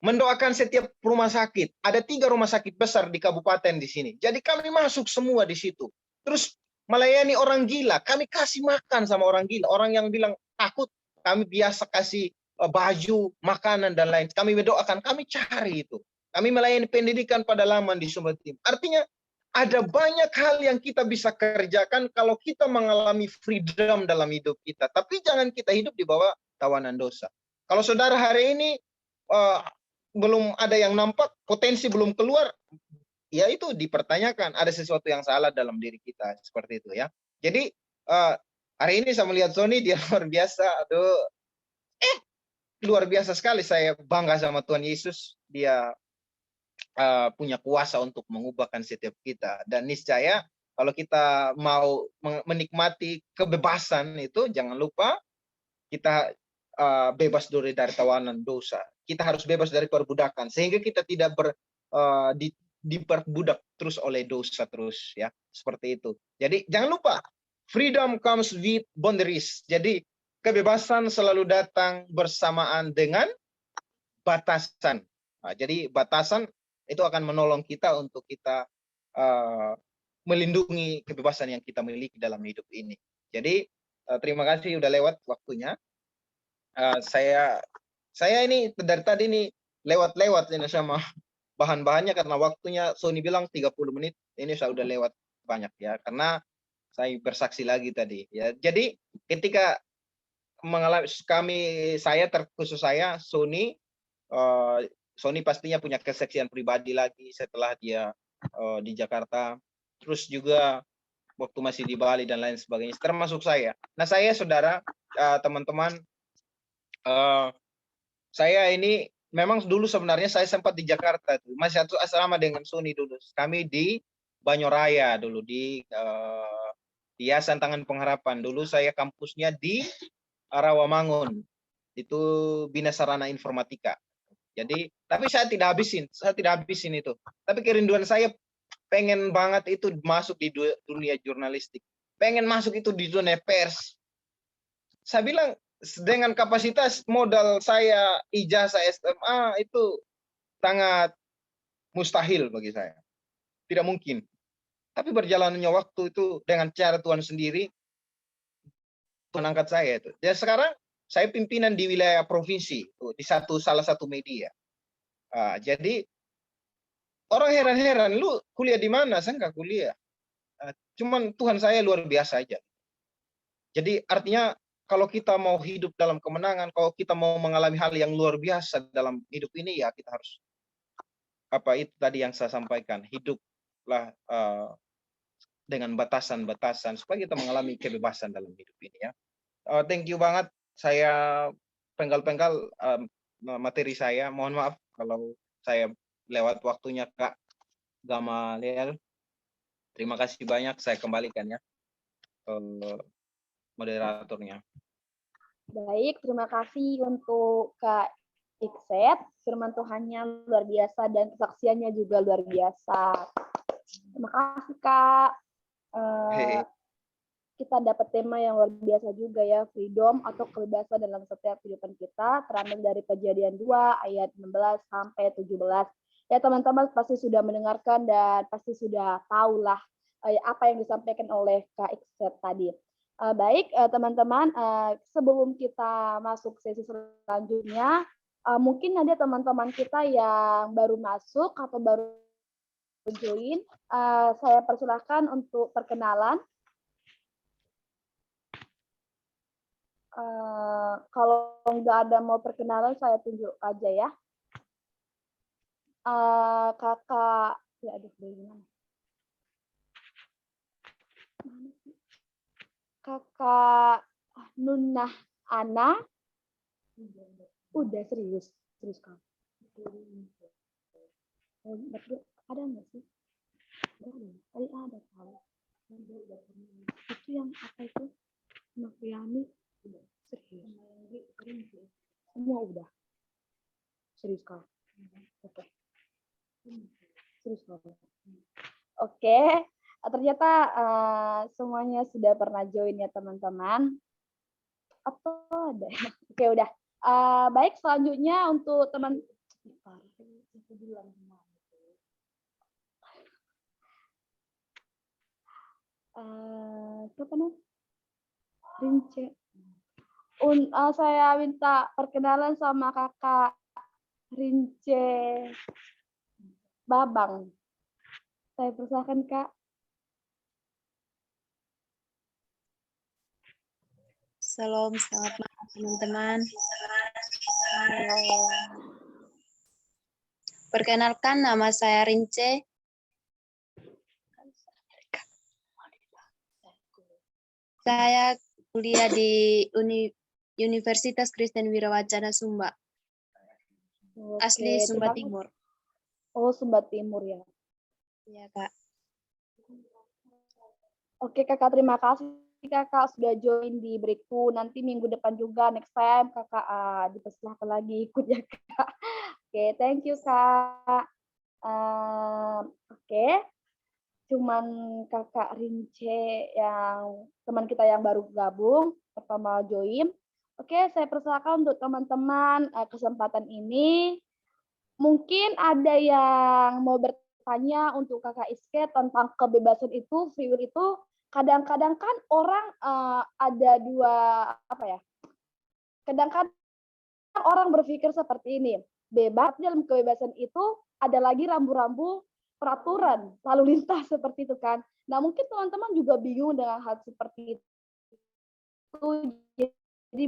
mendoakan setiap rumah sakit. Ada 3 rumah sakit besar di kabupaten di sini. Jadi kami masuk semua di situ. Terus melayani orang gila, kami kasih makan sama orang gila. Orang yang bilang takut, kami biasa kasih baju, makanan, dan lain. Kami mendoakan, kami cari itu. Kami melayani pendidikan pedalaman di Sumba Timur. Artinya, ada banyak hal yang kita bisa kerjakan kalau kita mengalami freedom dalam hidup kita. Tapi jangan kita hidup di bawah tawanan dosa. Kalau saudara hari ini belum ada yang nampak, potensi belum keluar, ya itu dipertanyakan. Ada sesuatu yang salah dalam diri kita. Seperti itu ya. Jadi, hari ini saya melihat Sony, dia luar biasa. Aduh, luar biasa sekali. Saya bangga sama Tuhan Yesus. Dia punya kuasa untuk mengubahkan setiap kita. Dan niscaya kalau kita mau menikmati kebebasan itu, jangan lupa kita bebas dari tawanan dosa. Kita harus bebas dari perbudakan sehingga kita tidak diperbudak terus oleh dosa terus ya, seperti itu. Jadi jangan lupa, freedom comes with boundaries. Jadi kebebasan selalu datang bersamaan dengan batasan. Nah, jadi batasan itu akan menolong kita untuk kita melindungi kebebasan yang kita miliki dalam hidup ini. Jadi terima kasih udah lewat waktunya. Saya ini dari tadi nih lewat ini sama bahan-bahannya karena waktunya Sony bilang 30 menit. Ini saya udah lewat banyak ya, karena saya bersaksi lagi tadi ya. Jadi ketika mengalami terkhusus saya Sony pastinya punya kesaksian pribadi lagi setelah dia di Jakarta, terus juga waktu masih di Bali dan lain sebagainya, termasuk saya. Nah saya saudara, teman-teman, saya ini memang dulu sebenarnya saya sempat di Jakarta tuh, masih satu asrama dengan Sony dulu. Kami di Banyoraya dulu, di Yayasan Tangan Pengharapan. Dulu saya kampusnya di Rawamangun, itu Bina Sarana Informatika. Jadi, tapi saya tidak habisin itu. Tapi kerinduan saya pengen banget itu masuk di dunia jurnalistik. Pengen masuk itu di dunia pers. Saya bilang, dengan kapasitas modal saya ijazah SMA itu sangat mustahil bagi saya. Tidak mungkin. Tapi berjalannya waktu itu dengan cara Tuhan sendiri, Tuhan angkat saya itu. Dan sekarang saya pimpinan di wilayah provinsi di salah satu media. Jadi orang heran-heran, lu kuliah di mana? Saya nggak kuliah. Cuman Tuhan saya luar biasa aja. Jadi artinya kalau kita mau hidup dalam kemenangan, kalau kita mau mengalami hal yang luar biasa dalam hidup ini, ya kita harus itu tadi yang saya sampaikan, hiduplah dengan batasan-batasan supaya kita mengalami kebebasan dalam hidup ini ya. Thank you banget. Saya penggal-penggal materi saya. Mohon maaf kalau saya lewat waktunya, Kak Gamaliel. Terima kasih banyak. Saya kembalikan ya moderatornya. Baik, terima kasih untuk Kak Ikset. Firman Tuhannya luar biasa dan kesaksiannya juga luar biasa. Terima kasih Kak. Kita dapat tema yang luar biasa juga ya, freedom atau kebebasan dalam setiap kehidupan kita, terambil dari Kejadian 2 ayat 16 sampai 17. Ya teman-teman pasti sudah mendengarkan dan pasti sudah tahulah apa yang disampaikan oleh Kak Ikset tadi. Baik teman-teman, sebelum kita masuk sesi selanjutnya, mungkin ada teman-teman kita yang baru masuk atau baru join, saya persilahkan untuk perkenalan. Kalau nggak ada mau perkenalan, saya tunjuk aja ya. Kakak, ya aduh, gimana? Kakak Nunah Ana, udah serius kan? Ada nggak sih? Tadi ada tahu. Itu yang apa itu? Noviani, serius. Semua udah. Serius kan? Oke. Serius kan? Oke. Ternyata semuanya sudah pernah join ya teman-teman. Atau ada? Oke udah. Baik, selanjutnya untuk teman siapa nih? Rince. Saya minta perkenalan sama Kakak Rince Babang. Saya persilakan Kak. Shalom, selamat malam teman-teman. Perkenalkan, nama saya Rince. Saya kuliah di Universitas Kristen Wirawacana Sumba. Asli Sumba Timur. Oh, Sumba Timur ya. Iya, Kak. Oke, Kakak, terima kasih. Kakak sudah join di breakthrough. Nanti minggu depan juga, next time Kakak dipersilahkan lagi ikut ya Kak. Oke, thank you Kak. Oke, cuman Kakak Rince yang teman kita yang baru gabung, pertama join. Oke, saya persilakan untuk teman-teman kesempatan ini. Mungkin ada yang mau bertanya untuk Kakak Iske tentang kebebasan itu, free will itu. Kadang-kadang kan orang ada dua kadang-kadang orang berpikir seperti ini, bebas dalam kebebasan itu ada lagi rambu-rambu peraturan lalu lintas seperti itu kan. Nah mungkin teman-teman juga bingung dengan hal seperti itu, jadi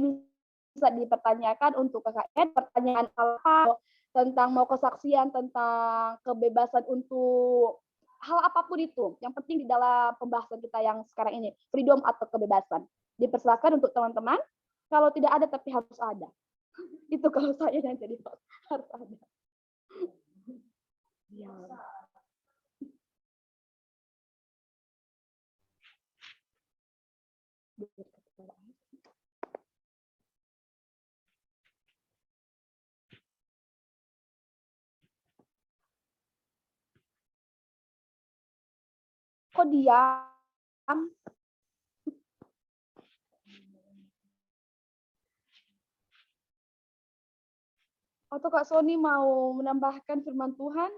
bisa dipertanyakan untuk KKN pertanyaan apa tentang mau kesaksian tentang kebebasan untuk hal apapun itu, yang penting di dalam pembahasan kita yang sekarang ini, freedom atau kebebasan. Dipersilakan untuk teman-teman, kalau tidak ada tapi harus ada. Itu kalau saya yang jadi harus ada. Ya. Kok diam? Atau Kak Sony mau menambahkan firman Tuhan?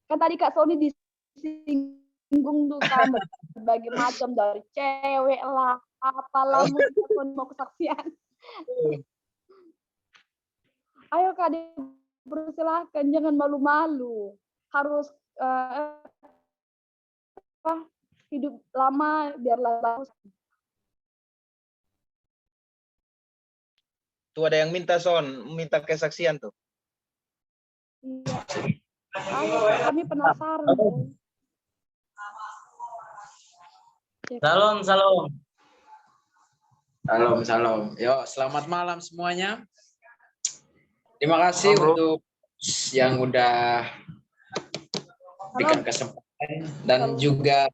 Kan tadi Kak Sony disinggung tuh kan berbagai macam, dari cewek lah, apalah, mungkin mau kesaksian. Ayo Kak, dipersilahkan, jangan malu-malu. Harus hidup lama biarlah bagus. Tuh ada yang minta minta kesaksian tuh. Iya. Ayo, kami penasaran. Salam, salam. Salam, salam. Yo, selamat malam semuanya. Terima kasih untuk yang udah berikan kesempatan dan juga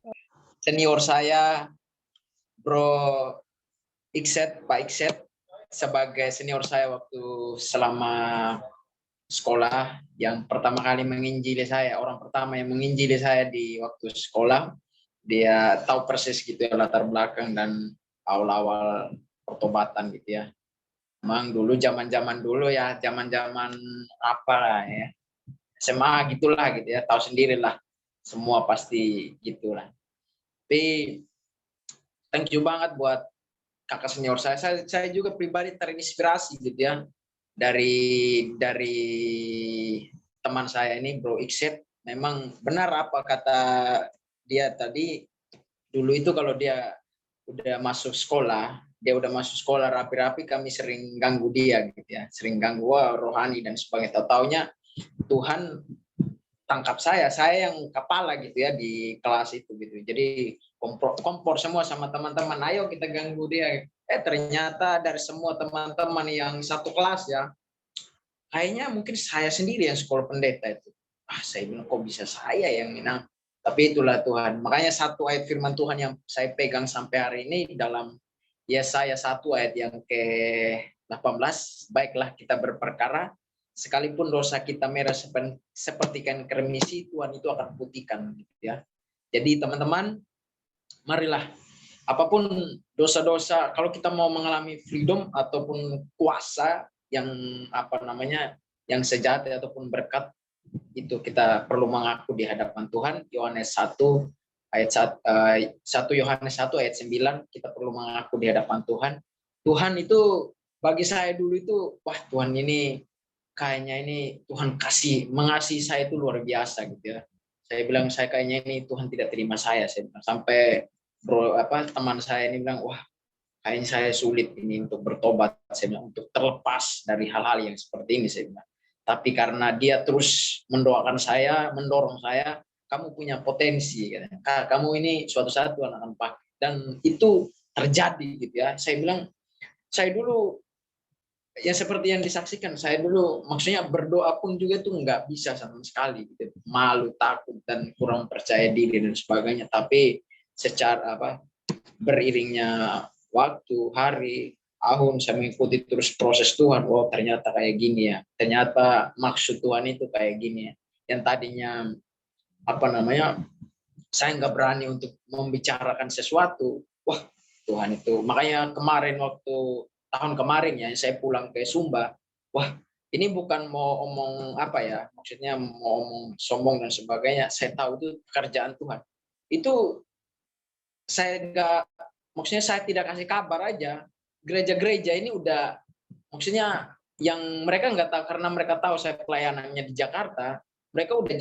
senior saya, Bro Ikset, Pak Ikset. sebagai senior saya waktu selama sekolah, yang pertama kali menginjili saya, orang pertama yang menginjili saya di waktu sekolah, dia tahu persis gitu ya latar belakang dan awal-awal pertobatan gitu ya. Emang dulu zaman-zaman dulu ya, zaman-zaman apa lah ya, SMA gitulah gitu ya, tahu sendirilah, semua pasti gitulah. Tapi thank you banget buat kakak senior saya. Saya juga pribadi terinspirasi gitu ya dari teman saya ini, Bro Ikset. Memang benar apa kata dia tadi, dulu itu kalau dia udah masuk sekolah rapi-rapi, kami sering ganggu dia gitu ya, sering ganggu rohani dan sebagainya. Taunya Tuhan tangkap saya yang kepala gitu ya di kelas itu gitu. Jadi kompor semua sama teman-teman, ayo kita ganggu dia. Ternyata dari semua teman-teman yang satu kelas ya, kayaknya mungkin saya sendiri yang sekolah pendeta itu. Saya bilang kok bisa saya yang menang. Tapi itulah Tuhan. Makanya satu ayat firman Tuhan yang saya pegang sampai hari ini dalam Yesaya 1 ayat yang ke-18, baiklah kita berperkara, sekalipun dosa kita merah seperti kain kremisi, Tuhan itu akan putihkan gitu ya. Jadi teman-teman, marilah apapun dosa-dosa, kalau kita mau mengalami freedom ataupun kuasa yang yang sejati ataupun berkat, itu kita perlu mengaku di hadapan Tuhan. Yohanes 1 ayat 1 Yohanes 1 ayat 9, kita perlu mengaku di hadapan Tuhan. Tuhan itu bagi saya dulu itu, wah Tuhan ini kayaknya ini Tuhan mengasihi saya itu luar biasa gitu ya. Saya bilang saya kayaknya ini Tuhan tidak terima saya bilang. Sampai teman saya ini bilang, wah kayaknya saya sulit ini untuk bertobat, saya bilang, untuk terlepas dari hal-hal yang seperti ini saya bilang. Tapi karena dia terus mendoakan saya, mendorong saya, kamu punya potensi, kamu ini suatu saat Tuhan akan pakai, dan itu terjadi gitu ya. Saya bilang, saya dulu ya seperti yang disaksikan, saya dulu maksudnya berdoa pun juga tuh nggak bisa sama sekali, gitu. Malu, takut dan kurang percaya diri dan sebagainya. Tapi secara beriringnya waktu, hari, tahun saya mengikuti terus proses Tuhan, oh ternyata kayak gini ya, ternyata maksud Tuhan itu kayak gini ya. Yang tadinya saya nggak berani untuk membicarakan sesuatu, wah Tuhan itu. Makanya kemarin tahun kemarin ya, saya pulang ke Sumba, wah ini bukan mau omong maksudnya mau omong sombong dan sebagainya, saya tahu itu pekerjaan Tuhan. Itu maksudnya saya tidak kasih kabar aja. Gereja-gereja ini udah, maksudnya yang mereka nggak tahu, karena mereka tahu saya pelayanannya di Jakarta, mereka udah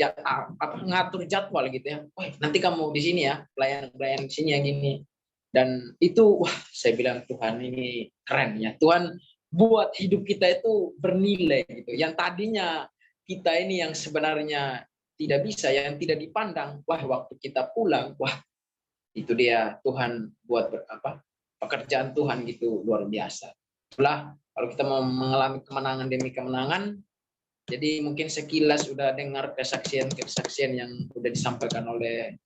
ngatur jadwal gitu ya. Wah, nanti kamu di sini ya, pelayan di sini ya gini. Dan itu, wah, saya bilang Tuhan ini keren ya. Tuhan buat hidup kita itu bernilai gitu. Yang tadinya kita ini yang sebenarnya tidak bisa, yang tidak dipandang, wah waktu kita pulang, wah itu dia Tuhan buat pekerjaan Tuhan gitu luar biasa. Itulah kalau kita mau mengalami kemenangan demi kemenangan, jadi mungkin sekilas udah dengar kesaksian yang udah disampaikan oleh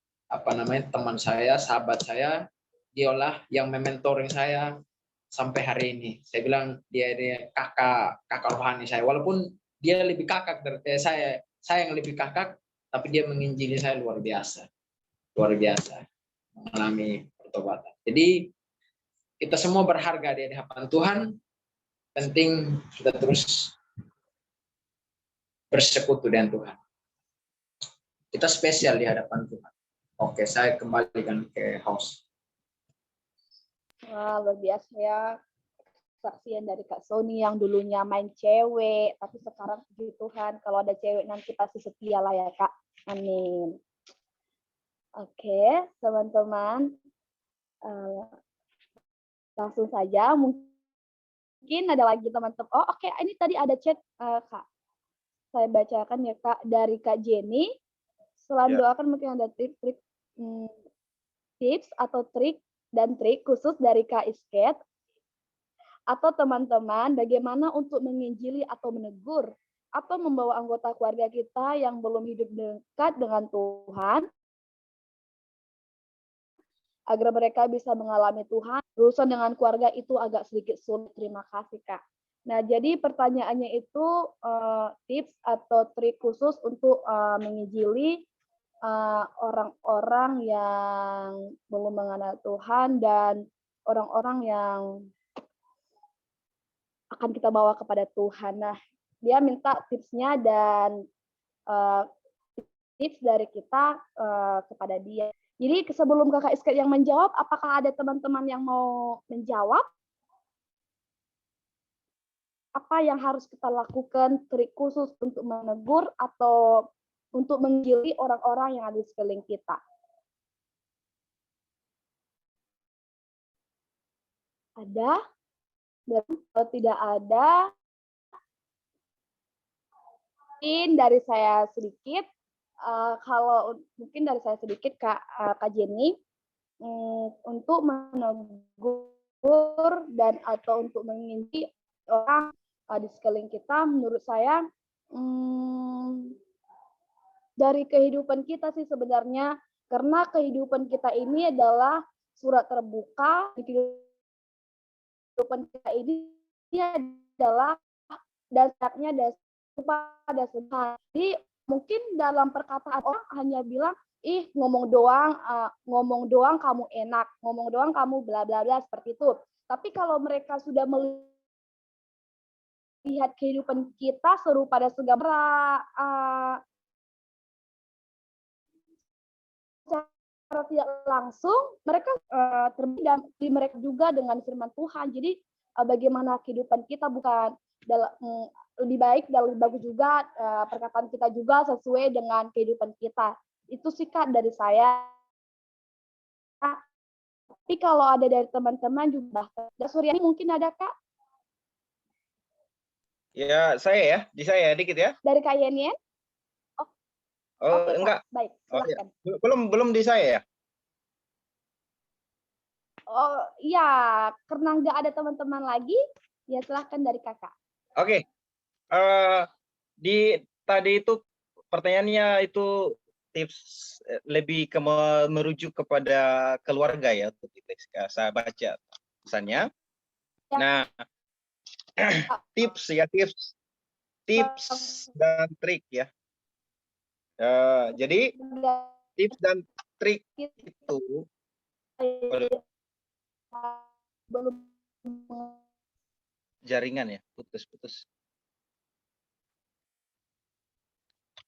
teman saya, sahabat saya, dialah yang mementoring saya sampai hari ini. Saya bilang dia kakak rohani saya, walaupun dia lebih kakak dari saya yang lebih kakak, tapi dia menginjili saya luar biasa mengalami pertobatan. Jadi kita semua berharga di hadapan Tuhan. Penting kita terus bersekutu dengan Tuhan. Kita spesial di hadapan Tuhan. Oke, saya kembalikan ke host. Wah, luar biasa ya. Kesaksian dari Kak Sony yang dulunya main cewek, tapi sekarang puji Tuhan, kalau ada cewek nanti pasti setia lah ya Kak. Amin. Oke, teman-teman, langsung saja. Mungkin ada lagi teman-teman. Oh, oke, ini tadi ada chat Kak. Saya bacakan ya Kak, dari Kak Jenny. Selain doakan mungkin ada tips atau trik khusus dari Kak Isket atau teman-teman bagaimana untuk menginjili atau menegur atau membawa anggota keluarga kita yang belum hidup dekat dengan Tuhan agar mereka bisa mengalami Tuhan. Urusan dengan keluarga itu agak sedikit sulit. Terima kasih, Kak. Nah, jadi pertanyaannya itu tips atau trik khusus untuk menginjili orang-orang yang belum mengenal Tuhan dan orang-orang yang akan kita bawa kepada Tuhan. Nah, dia minta tipsnya dan tips dari kita kepada dia. Jadi sebelum Kakak Isket yang menjawab, apakah ada teman-teman yang mau menjawab? Apa yang harus kita lakukan, trik khusus untuk menegur atau untuk menginjili orang-orang yang ada di sekeliling kita? Ada? Dan kalau tidak ada, mungkin dari saya sedikit. Kalau mungkin dari saya sedikit, Kak Jenny, untuk menegur dan atau untuk menginjili orang di sekeliling kita, menurut saya dari kehidupan kita sih sebenarnya, karena kehidupan kita ini adalah surat terbuka. Kehidupan kita ini adalah dasarnya pada Tuhan. Jadi mungkin dalam perkataan orang hanya bilang, ih ngomong doang kamu enak, ngomong doang kamu bla bla bla seperti itu. Tapi kalau mereka sudah melihat kehidupan kita serupa dan secara tidak langsung, mereka terbilang di mereka juga dengan firman Tuhan. Jadi bagaimana kehidupan kita bukan lebih baik dan lebih bagus juga, perkataan kita juga sesuai dengan kehidupan kita. Itu sih Kak dari saya. Tapi kalau ada dari teman-teman juga, Suryani mungkin ada Kak? Ya, saya ya, di saya dikit ya. Dari Kak Yenien? Oh, Oke, enggak. Kak. Baik, Oh, ya. silakan. Belum di saya ya. Oh iya, karena nggak ada teman-teman lagi, ya silahkan dari Kakak. Oke. Tadi itu pertanyaannya itu tips lebih merujuk kepada keluarga ya, saya baca pesannya. Ya. Nah, tips dan trik ya. Jadi tips dan trik itu belum jaringan ya, putus.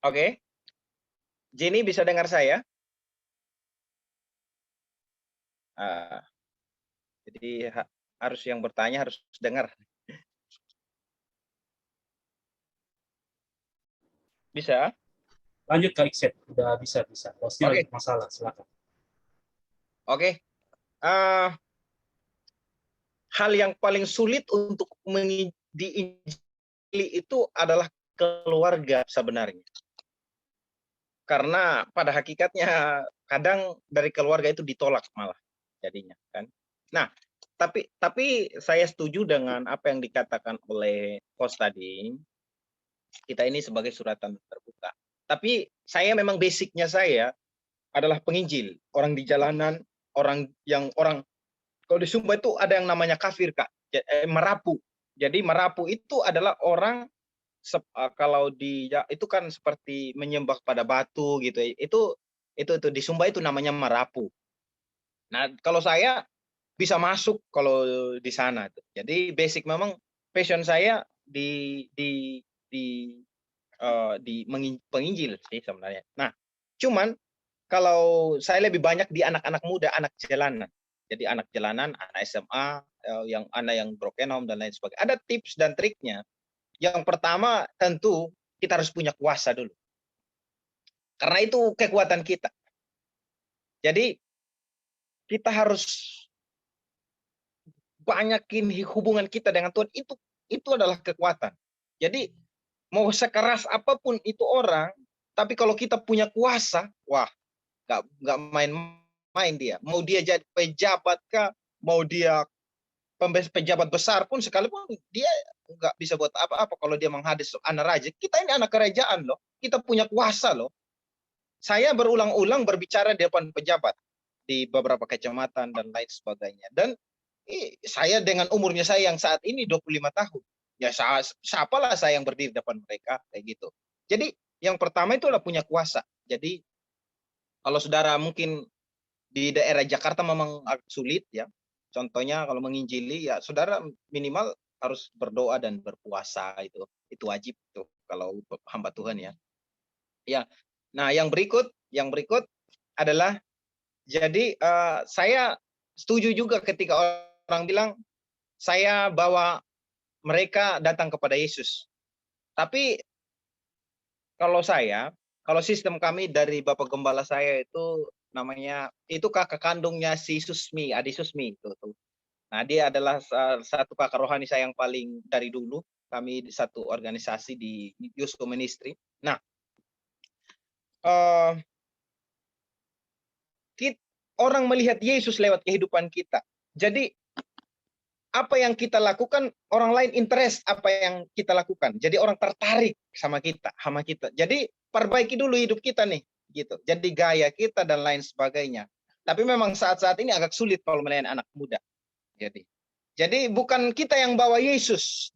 Oke. Jenny bisa dengar saya? Jadi harus yang bertanya harus dengar. Bisa? Lanjut Kak Ikset, udah bisa. Hostnya Oke. ada masalah, silakan. Oke. Hal yang paling sulit untuk diinjili itu adalah keluarga sebenarnya. Karena pada hakikatnya kadang dari keluarga itu ditolak malah jadinya kan. Nah, tapi saya setuju dengan apa yang dikatakan oleh Coach tadi. Kita ini sebagai suratan terbuka. Tapi saya memang basicnya saya adalah penginjil, orang di jalanan, orang kalau di Sumba itu ada yang namanya kafir Kak, merapu. Jadi merapu itu adalah orang kalau itu kan seperti menyembah pada batu gitu. Itu di Sumba itu namanya merapu. Nah, kalau saya bisa masuk kalau di sana. Jadi basic memang passion saya di penginjil sih sebenarnya. Nah, cuman kalau saya lebih banyak di anak-anak muda, anak jalanan. Jadi anak jalanan, anak SMA, anak yang broken home dan lain sebagainya. Ada tips dan triknya. Yang pertama tentu kita harus punya kuasa dulu. Karena itu kekuatan kita. Jadi kita harus banyakin hubungan kita dengan Tuhan, itu adalah kekuatan. Jadi mau sekeras apapun itu orang, tapi kalau kita punya kuasa, wah, nggak main-main dia. Mau dia jadi pejabat kah, mau dia pejabat besar pun sekalipun dia nggak bisa buat apa-apa kalau dia menghadis anak raja. Kita ini anak kerajaan loh, kita punya kuasa loh. Saya berulang-ulang berbicara di depan pejabat. di beberapa kecamatan dan lain sebagainya. Dan saya dengan umurnya saya yang saat ini 25 tahun, ya siapalah saya yang berdiri depan mereka kayak gitu. Jadi yang pertama itu adalah punya kuasa. Jadi kalau saudara mungkin di daerah Jakarta memang agak sulit ya. Contohnya kalau menginjili ya saudara minimal harus berdoa dan berpuasa, itu wajib tuh kalau hamba Tuhan ya. Ya. Nah, yang berikut adalah jadi saya setuju juga ketika orang bilang saya bawa mereka datang kepada Yesus. Tapi kalau sistem kami dari Bapak Gembala saya itu namanya, itu kakak kandungnya si Susmi, Adi Susmi itu tuh. Nah, dia adalah satu kakak rohani saya yang paling dari dulu. Kami di satu organisasi di Yusko Ministry. Nah, orang melihat Yesus lewat kehidupan kita. Jadi apa yang kita lakukan, orang lain interest apa yang kita lakukan. Jadi orang tertarik sama kita. Jadi perbaiki dulu hidup kita nih, gitu. Jadi gaya kita dan lain sebagainya. Tapi memang saat-saat ini agak sulit kalau melayani anak muda. Jadi bukan kita yang bawa Yesus,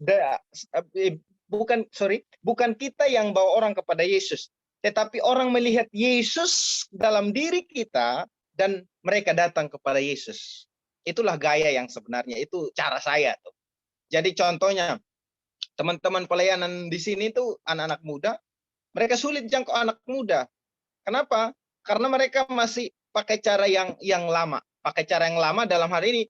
bukan kita yang bawa orang kepada Yesus, tetapi orang melihat Yesus dalam diri kita dan mereka datang kepada Yesus. Itulah gaya yang sebenarnya, itu cara saya tuh. Jadi contohnya teman-teman pelayanan di sini tuh anak-anak muda, mereka sulit jangkau anak muda. Kenapa? Karena mereka masih pakai cara yang lama. Pakai cara yang lama dalam hari ini,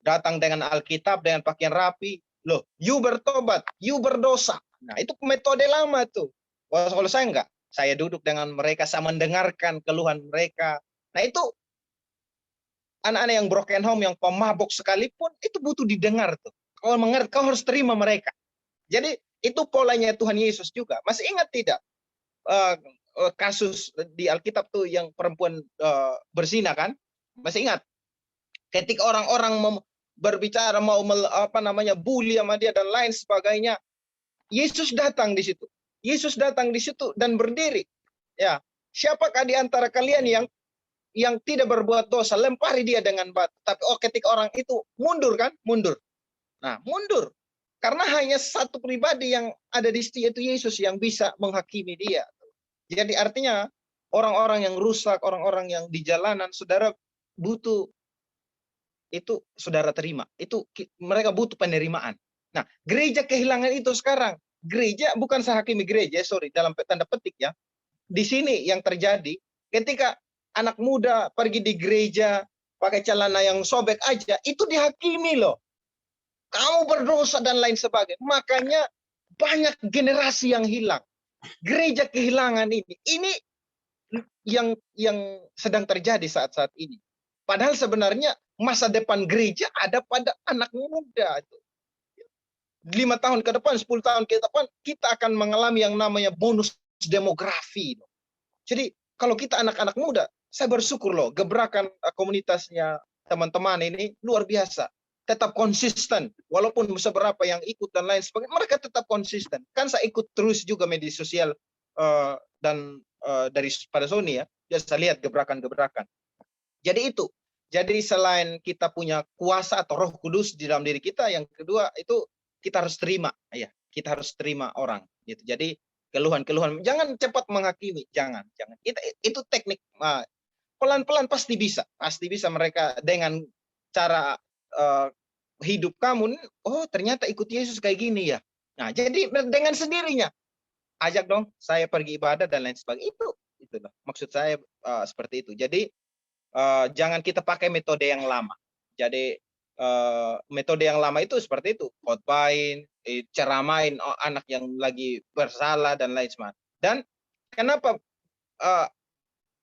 datang dengan Alkitab, dengan pakaian rapi. Loh, you bertobat, you berdosa. Nah, itu metode lama tuh. Kalau saya enggak, saya duduk dengan mereka, saya mendengarkan keluhan mereka. Nah, itu anak-anak yang broken home, yang pemabuk sekalipun, itu butuh didengar tuh. Kau mengerti, kau harus terima mereka. Jadi itu polanya Tuhan Yesus juga. Masih ingat tidak kasus di Alkitab tuh yang perempuan berzina kan? Masih ingat? Ketika orang-orang berbicara mau bully sama dia dan lain sebagainya, Yesus datang di situ. Yesus datang di situ dan berdiri. Ya, siapakah di antara kalian yang tidak berbuat dosa, lempari dia dengan batu. Tapi ketika orang itu mundur kan? Mundur. Nah, mundur. Karena hanya satu pribadi yang ada di situ, yaitu Yesus, yang bisa menghakimi dia. Jadi artinya orang-orang yang rusak, orang-orang yang di jalanan, saudara butuh itu, saudara terima. Itu mereka butuh penerimaan. Nah, gereja kehilangan itu sekarang. Gereja bukan sehakimi gereja, dalam tanda petik ya. Di sini yang terjadi ketika anak muda pergi di gereja pakai celana yang sobek aja, itu dihakimi loh. Kamu berdosa dan lain sebagainya. Makanya banyak generasi yang hilang. Gereja kehilangan ini. Ini yang sedang terjadi saat-saat ini. Padahal sebenarnya masa depan gereja ada pada anak muda. 5 tahun ke depan, 10 tahun ke depan, kita akan mengalami yang namanya bonus demografi. Jadi kalau kita anak-anak muda, saya bersyukur loh, gebrakan komunitasnya teman-teman ini luar biasa. Tetap konsisten, walaupun seberapa yang ikut dan lain sebagainya, mereka tetap konsisten. Kan saya ikut terus juga media sosial dan dari pada Sony ya, saya lihat gebrakan-gebrakan. Jadi itu. Jadi selain kita punya kuasa atau Roh Kudus di dalam diri kita, yang kedua itu kita harus terima, ya. Kita harus terima orang. Gitu. Jadi keluhan-keluhan, jangan cepat menghakimi, jangan. Itu teknik. Pelan-pelan pasti bisa mereka dengan cara hidup kamu. Oh, ternyata ikut Yesus kayak gini ya. Nah, jadi dengan sendirinya ajak dong saya pergi ibadah dan lain sebagainya. Itu loh. Maksud saya seperti itu. Jadi jangan kita pakai metode yang lama. Jadi metode yang lama itu seperti itu, khotbahin, ceramain anak yang lagi bersalah dan lain sebagainya. Dan kenapa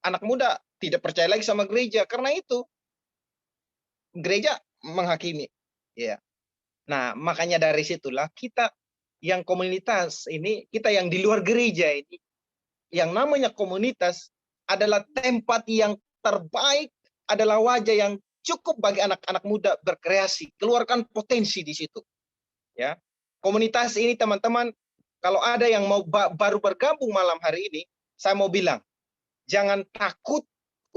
anak muda tidak percaya lagi sama gereja? Karena itu gereja menghakimi, ya. Nah, makanya dari situlah kita yang komunitas ini, kita yang di luar gereja ini, yang namanya komunitas adalah tempat yang terbaik, adalah wajah yang cukup bagi anak-anak muda berkreasi, keluarkan potensi di situ. Ya, komunitas ini teman-teman, kalau ada yang mau baru bergabung malam hari ini, saya mau bilang, jangan takut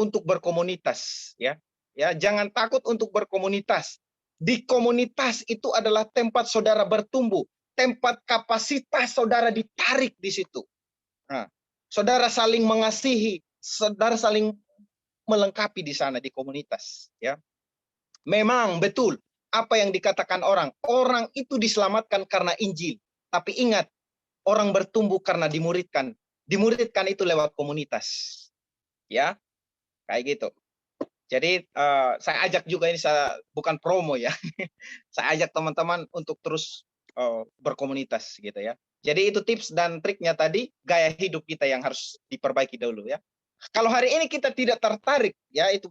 untuk berkomunitas, ya. Ya, jangan takut untuk berkomunitas. Di komunitas itu adalah tempat saudara bertumbuh, tempat kapasitas saudara ditarik di situ. Nah, saudara saling mengasihi, saudara saling melengkapi di sana di komunitas, ya. Memang betul apa yang dikatakan orang itu diselamatkan karena Injil. Tapi ingat, orang bertumbuh karena dimuridkan. Dimuridkan itu lewat komunitas. Ya, kayak gitu. Jadi saya ajak juga, ini saya bukan promo ya. Saya ajak teman-teman untuk terus berkomunitas gitu ya. Jadi itu tips dan triknya tadi, gaya hidup kita yang harus diperbaiki dulu ya. Kalau hari ini kita tidak tertarik, ya itu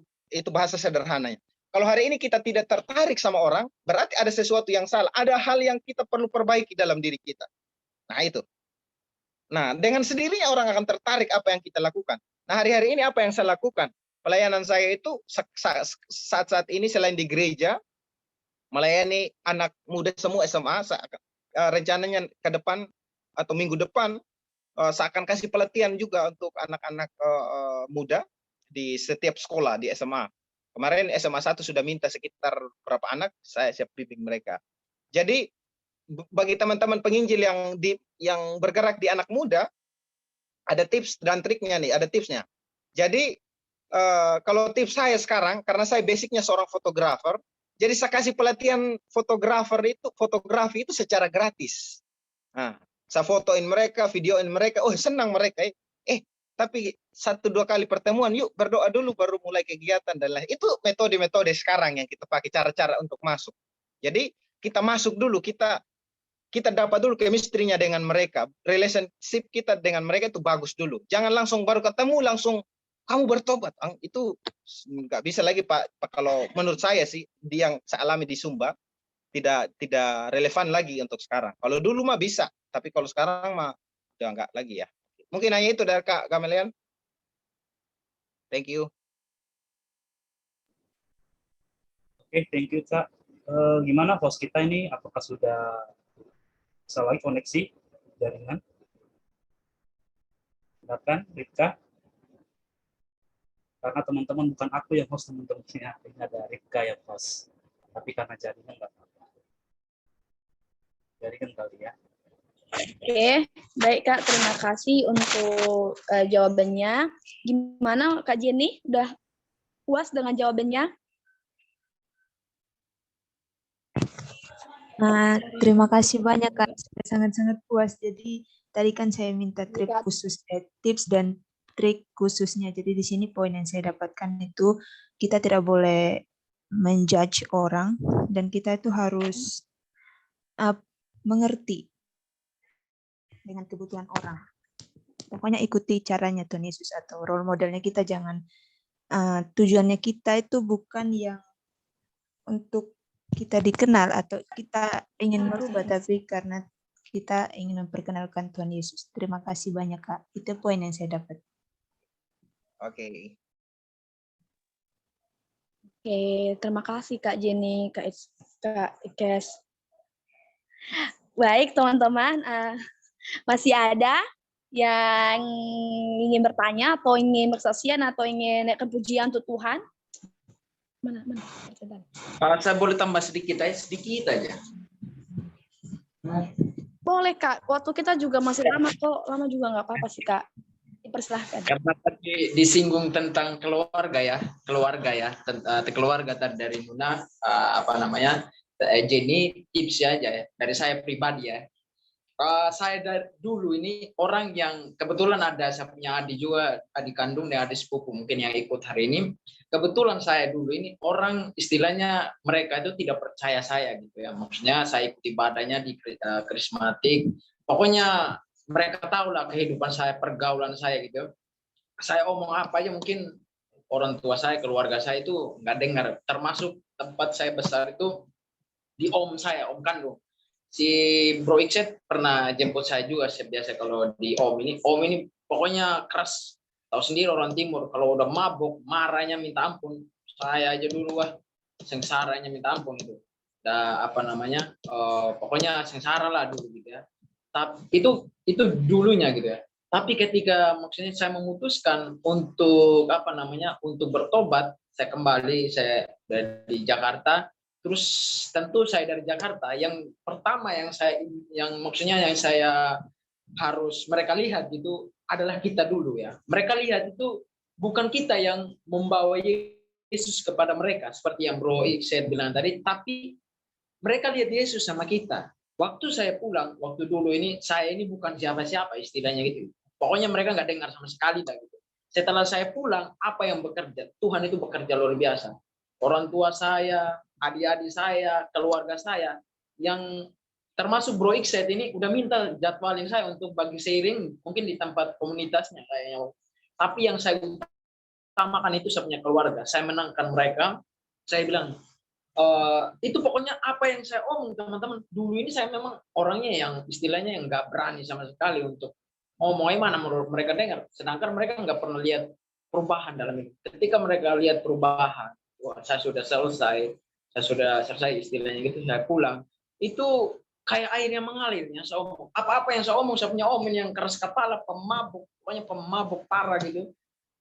bahasa sederhananya. Kalau hari ini kita tidak tertarik sama orang, berarti ada sesuatu yang salah. Ada hal yang kita perlu perbaiki dalam diri kita. Nah itu. Nah, dengan sendirinya orang akan tertarik apa yang kita lakukan. Nah, hari-hari ini apa yang saya lakukan? Pelayanan saya itu saat ini selain di gereja, melayani anak muda semua SMA. Rencananya ke depan atau minggu depan, saya akan kasih pelatihan juga untuk anak-anak muda di setiap sekolah di SMA. Kemarin SMA 1 sudah minta sekitar berapa anak, saya siap bimbing mereka. Jadi bagi teman-teman penginjil yang bergerak di anak muda, ada tips dan triknya nih, ada tipsnya. Jadi kalau tips saya sekarang, karena saya basicnya seorang fotografer, jadi saya kasih pelatihan fotografi itu secara gratis. Nah, saya fotoin mereka, videoin mereka, oh senang mereka. Tapi 1-2 kali pertemuan, yuk berdoa dulu baru mulai kegiatan dan lain. Itu metode-metode sekarang yang kita pakai, cara-cara untuk masuk. Jadi kita masuk dulu, kita dapat dulu chemistry-nya dengan mereka, relationship kita dengan mereka itu bagus dulu. Jangan langsung baru ketemu langsung kamu bertobat. Itu nggak bisa lagi Pak. Kalau menurut saya sih, yang saya alami di Sumba tidak relevan lagi untuk sekarang. Kalau dulu mah bisa, tapi kalau sekarang mah udah nggak lagi ya. Mungkin hanya itu dari Kak Gamelian. Thank you. Oke, thank you Kak. Gimana host kita ini? Apakah sudah bisa lagi koneksi jaringan? Silakan, Rika. Karena teman-teman bukan aku yang host, teman-temannya ini ada Rika yang host. Tapi karena jaringan nggak apa-apa. Jaringan kali ya. Oke, baik Kak, terima kasih untuk jawabannya. Gimana Kak Jenny, udah puas dengan jawabannya? Terima kasih banyak Kak, saya sangat-sangat puas. Jadi tadi kan saya minta tips dan trik khususnya. Jadi di sini poin yang saya dapatkan itu kita tidak boleh menjudge orang dan kita itu harus mengerti dengan kebutuhan orang. Pokoknya ikuti caranya Tuhan Yesus atau role modelnya kita. Jangan tujuannya kita itu bukan yang untuk kita dikenal atau kita ingin merubah, tapi karena kita ingin memperkenalkan Tuhan Yesus. Terima kasih banyak Kak. Itu poin yang saya dapat. Oke. Oke, terima kasih Kak Jenny, Kak Ikes. Baik teman-teman, masih ada yang ingin bertanya atau ingin bersaksian atau ingin naikkan pujian untuk Tuhan? Mana? Saya boleh tambah sedikit aja. Boleh Kak, waktu kita juga masih lama kok, lama juga nggak apa-apa sih Kak. Dipersilahkan. Karena tadi disinggung tentang keluarga tadi dari Nuna, Jenny, tips aja ya, dari saya pribadi ya. Saya dari dulu ini orang yang kebetulan ada, saya punya adik juga, adik kandung dan adik sepupu mungkin yang ikut hari ini. Kebetulan saya dulu ini orang istilahnya mereka itu tidak percaya saya gitu ya. Maksudnya saya ikut ibadahnya di karismatik. Pokoknya mereka tahu lah kehidupan saya, pergaulan saya gitu. Saya omong apa aja mungkin orang tua saya, keluarga saya itu nggak dengar. Termasuk tempat saya besar itu di om kandung. Si Bro Ikset pernah jemput saya juga, biasa kalau di om ini pokoknya keras. Tahu sendiri orang timur, kalau udah mabuk, marahnya minta ampun. Saya aja dulu sengsaranya minta ampun itu. Pokoknya sengsara lah dulu gitu ya. Tapi itu dulunya gitu ya. Tapi ketika maksudnya saya memutuskan untuk untuk bertobat, saya kembali, saya dari Jakarta. Terus tentu saya dari Jakarta, yang pertama yang saya harus mereka lihat itu adalah kita dulu ya. Mereka lihat itu bukan kita yang membawa Yesus kepada mereka seperti yang Bro saya bilang tadi, tapi mereka lihat Yesus sama kita. Waktu saya pulang, waktu dulu ini saya ini bukan siapa-siapa istilahnya gitu. Pokoknya mereka nggak dengar sama sekali dah gitu. Setelah saya pulang, apa yang bekerja? Tuhan itu bekerja luar biasa. Orang tua saya, adik-adik saya, keluarga saya, yang termasuk Bro Ikset ini udah minta jadwalin saya untuk bagi sharing mungkin di tempat komunitasnya kayaknya. Tapi yang saya utamakan itu saya punya keluarga. Saya menangkan mereka. Saya bilang, itu pokoknya apa yang saya omong teman-teman. Dulu ini saya memang orangnya yang istilahnya yang nggak berani sama sekali untuk ngomongnya mana menurut mereka dengar. Sedangkan mereka nggak pernah lihat perubahan dalam itu. Ketika mereka lihat perubahan, wah saya sudah selesai istilahnya gitu, saya pulang. Itu kayak air yang mengalirnya. Apa-apa yang saya omong, saya punya omong yang keras kepala, pemabuk, pokoknya pemabuk parah gitu.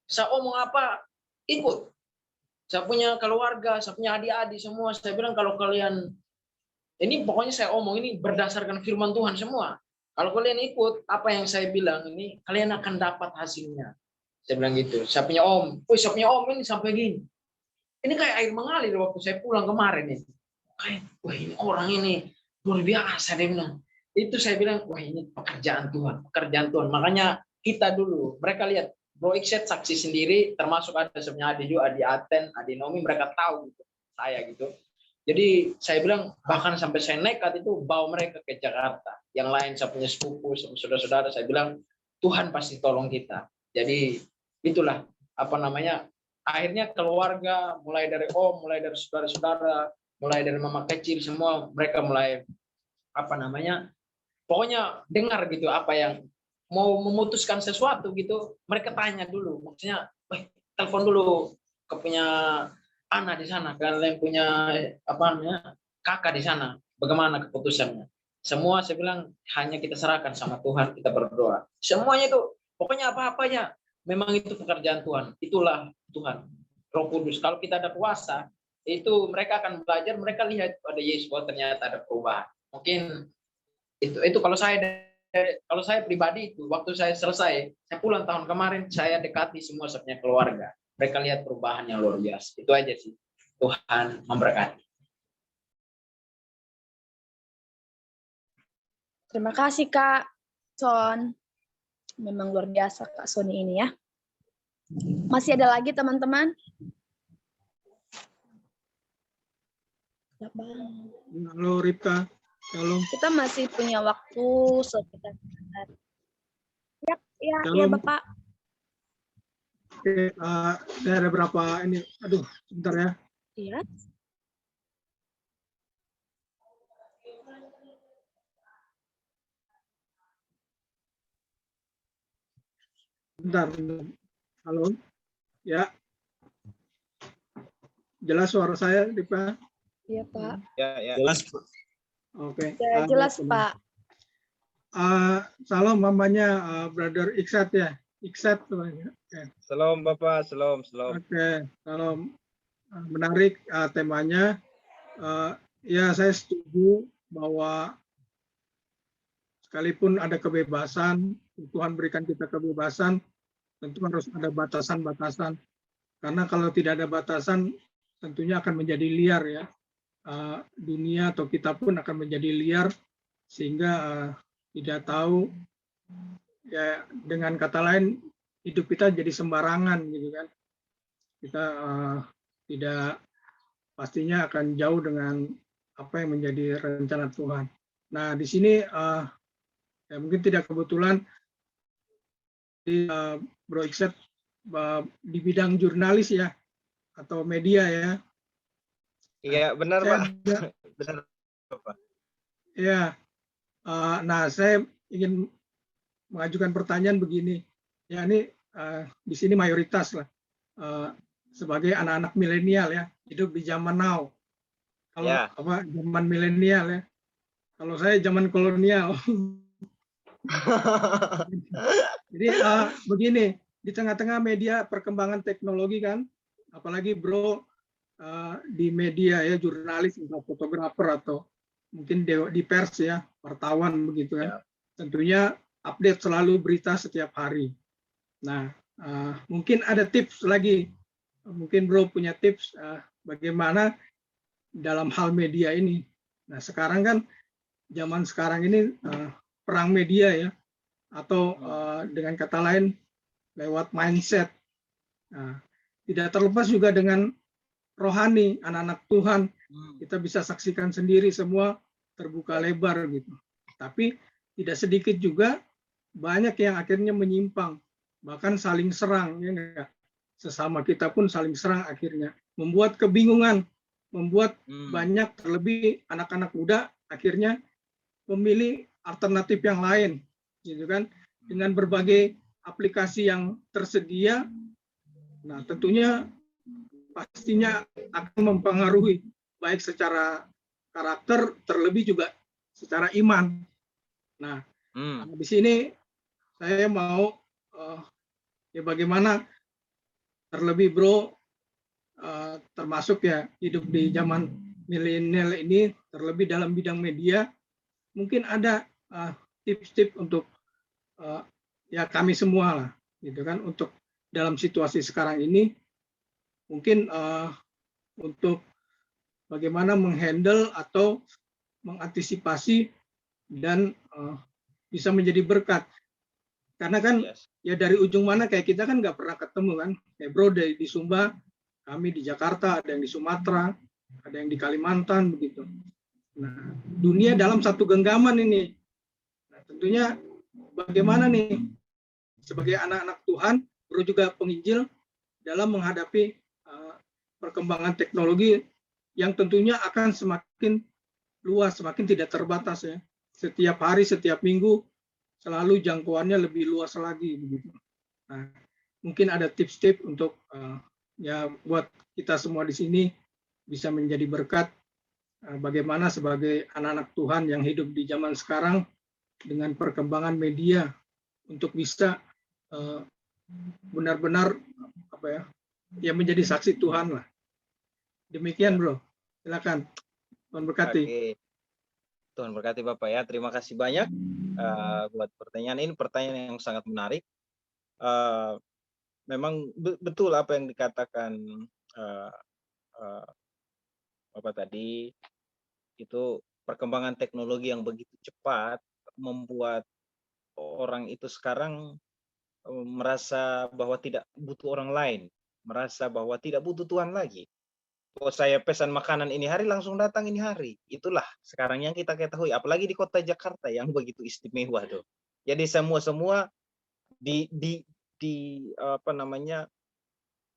Saya omong apa, ikut. Saya punya keluarga, saya punya adik-adik semua. Saya bilang kalau kalian, ini pokoknya saya omong ini berdasarkan firman Tuhan semua. Kalau kalian ikut apa yang saya bilang ini, kalian akan dapat hasilnya. Saya bilang gitu. Saya punya om ini sampai gini. Ini kayak air mengalir waktu saya pulang kemarin ini. Kayak, wah ini orang ini luar biasa dia bilang. Itu saya bilang, wah ini pekerjaan Tuhan. Makanya kita dulu, mereka lihat, Bro Ikset saksi sendiri, termasuk ada sebenarnya Adi juga, Adi Aten, Adi Nomi, mereka tahu gitu, saya gitu. Jadi saya bilang, bahkan sampai saya nekat itu bawa mereka ke Jakarta. Yang lain saya punya sepupu, saudara-saudara, saya bilang, Tuhan pasti tolong kita. Jadi itulah, akhirnya keluarga, mulai dari om, mulai dari saudara-saudara, mulai dari mama kecil, semua mereka mulai, pokoknya dengar gitu apa yang mau memutuskan sesuatu gitu, mereka tanya dulu, maksudnya, telepon dulu ke punya anak di sana, kalian punya kakak di sana, bagaimana keputusannya? Semua saya bilang hanya kita serahkan sama Tuhan, kita berdoa. Semuanya itu, pokoknya apa-apanya, memang itu pekerjaan Tuhan. Itulah Tuhan, Roh Kudus. Kalau kita ada puasa, itu mereka akan belajar, mereka lihat pada Yesus bahwa ternyata ada perubahan. Mungkin itu kalau saya pribadi itu, waktu saya selesai, saya pulang tahun kemarin, saya dekati semua sebenarnya keluarga. Mereka lihat perubahan yang luar biasa. Itu aja sih. Tuhan memberkati. Terima kasih Kak Son. Memang luar biasa Kak Sony ini ya. Masih ada lagi teman-teman? Halo Ripka. Halo. Kita masih punya waktu sekitar. Ya Bapak. Oke, saya ada berapa ini? Aduh, sebentar ya. Iya. Bentar. Halo. Ya. Jelas suara saya, Ripka? Iya, Pak. Ya. Jelas, Pak. Oke. Ya, jelas, Pak. Salam mamanya Brother Ikset ya. Ikset. Salam Bapak, salam. Oke, salam. Menarik temanya. Ya, saya setuju bahwa sekalipun ada kebebasan, Tuhan berikan kita kebebasan, tentu harus ada batasan-batasan. Karena kalau tidak ada batasan, tentunya akan menjadi liar ya. Dunia atau kita pun akan menjadi liar, sehingga tidak tahu, ya dengan kata lain, hidup kita jadi sembarangan gitu kan. Kita tidak pastinya akan jauh dengan apa yang menjadi rencana Tuhan. Nah di sini ya mungkin tidak kebetulan Bro Ikset di bidang jurnalis ya atau media ya. Iya benar Pak. Benar Bapak. Ya, nah saya ingin mengajukan pertanyaan begini. Ya ini di sini mayoritas lah sebagai anak-anak milenial ya, hidup di zaman now. Kalau zaman milenial ya. Kalau saya zaman kolonial. Jadi begini, di tengah-tengah media perkembangan teknologi kan, apalagi bro di media ya, jurnalis atau fotografer atau mungkin di pers ya, wartawan begitu kan. Tentunya update selalu berita setiap hari. Nah, mungkin ada tips lagi, mungkin bro punya tips bagaimana dalam hal media ini. Nah, sekarang kan zaman sekarang ini perang media ya, atau dengan kata lain lewat mindset. Nah, tidak terlepas juga dengan rohani, anak-anak Tuhan, kita bisa saksikan sendiri semua terbuka lebar gitu. Tapi tidak sedikit juga banyak yang akhirnya menyimpang, bahkan saling serang, ya enggak? Sesama kita pun saling serang akhirnya, membuat kebingungan, membuat banyak terlebih anak-anak muda akhirnya memilih alternatif yang lain, gitu kan? Dengan berbagai aplikasi yang tersedia, nah tentunya pastinya akan mempengaruhi baik secara karakter, terlebih juga secara iman. Nah, di sini saya mau ya bagaimana terlebih bro, termasuk ya hidup di zaman milenial ini, terlebih dalam bidang media, mungkin ada tips-tips untuk ya kami semua lah, gitu kan, untuk dalam situasi sekarang ini, mungkin untuk bagaimana menghandle atau mengantisipasi dan bisa menjadi berkat. Karena kan ya dari ujung mana kayak kita kan nggak pernah ketemu kan. Kayak bro di Sumba, kami di Jakarta, ada yang di Sumatera, ada yang di Kalimantan begitu. Nah, dunia dalam satu genggaman ini. Nah, tentunya bagaimana nih sebagai anak-anak Tuhan, bro juga penginjil dalam menghadapi perkembangan teknologi yang tentunya akan semakin luas, semakin tidak terbatas ya. Setiap hari, setiap minggu selalu jangkauannya lebih luas lagi begitu. Nah, mungkin ada tips-tips untuk ya buat kita semua di sini bisa menjadi berkat bagaimana sebagai anak-anak Tuhan yang hidup di zaman sekarang dengan perkembangan media untuk bisa benar-benar apa ya menjadi saksi Tuhan lah. Demikian bro, silakan. Tuhan berkati. Oke. Tuhan berkati Bapak ya. Terima kasih banyak buat pertanyaan ini. Pertanyaan yang sangat menarik. Memang betul apa yang dikatakan Bapak tadi. Itu perkembangan teknologi yang begitu cepat membuat orang itu sekarang merasa bahwa tidak butuh orang lain. Merasa bahwa tidak butuh Tuhan lagi. Kalau saya pesan makanan ini hari langsung datang ini hari. Itulah sekarang yang kita ketahui, apalagi di kota Jakarta yang begitu istimewa tuh. Jadi semua di apa namanya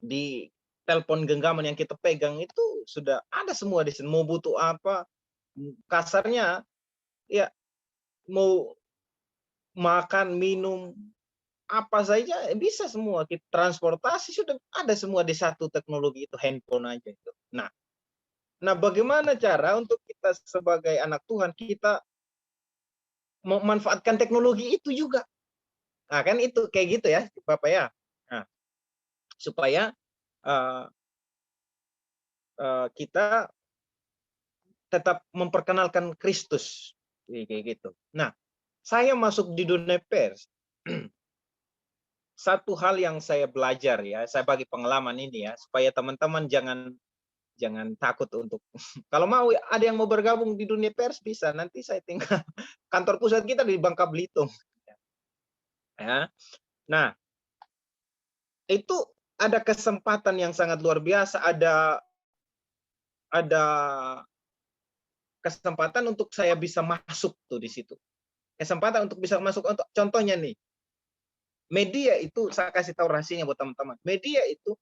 di telepon genggaman yang kita pegang itu sudah ada semua di sini. Mau butuh apa, kasarnya ya mau makan, minum, apa saja bisa semua. Transportasi sudah ada semua di satu teknologi itu, handphone aja itu. Nah, bagaimana cara untuk kita sebagai anak Tuhan kita memanfaatkan teknologi itu juga? Nah, kan itu kayak gitu ya, Bapak ya. Nah, supaya kita tetap memperkenalkan Kristus, kayak gitu. Nah, saya masuk di dunia pers. Satu hal yang saya belajar ya, saya bagi pengalaman ini ya, supaya teman-teman jangan takut untuk kalau mau ada yang mau bergabung di dunia pers bisa, nanti saya tinggal kantor pusat kita di Bangka Belitung ya. Nah, itu ada kesempatan yang sangat luar biasa, ada kesempatan untuk saya bisa masuk tuh di situ, kesempatan untuk bisa masuk. Untuk contohnya nih, media itu saya kasih tahu rahasianya buat teman-teman. Media itu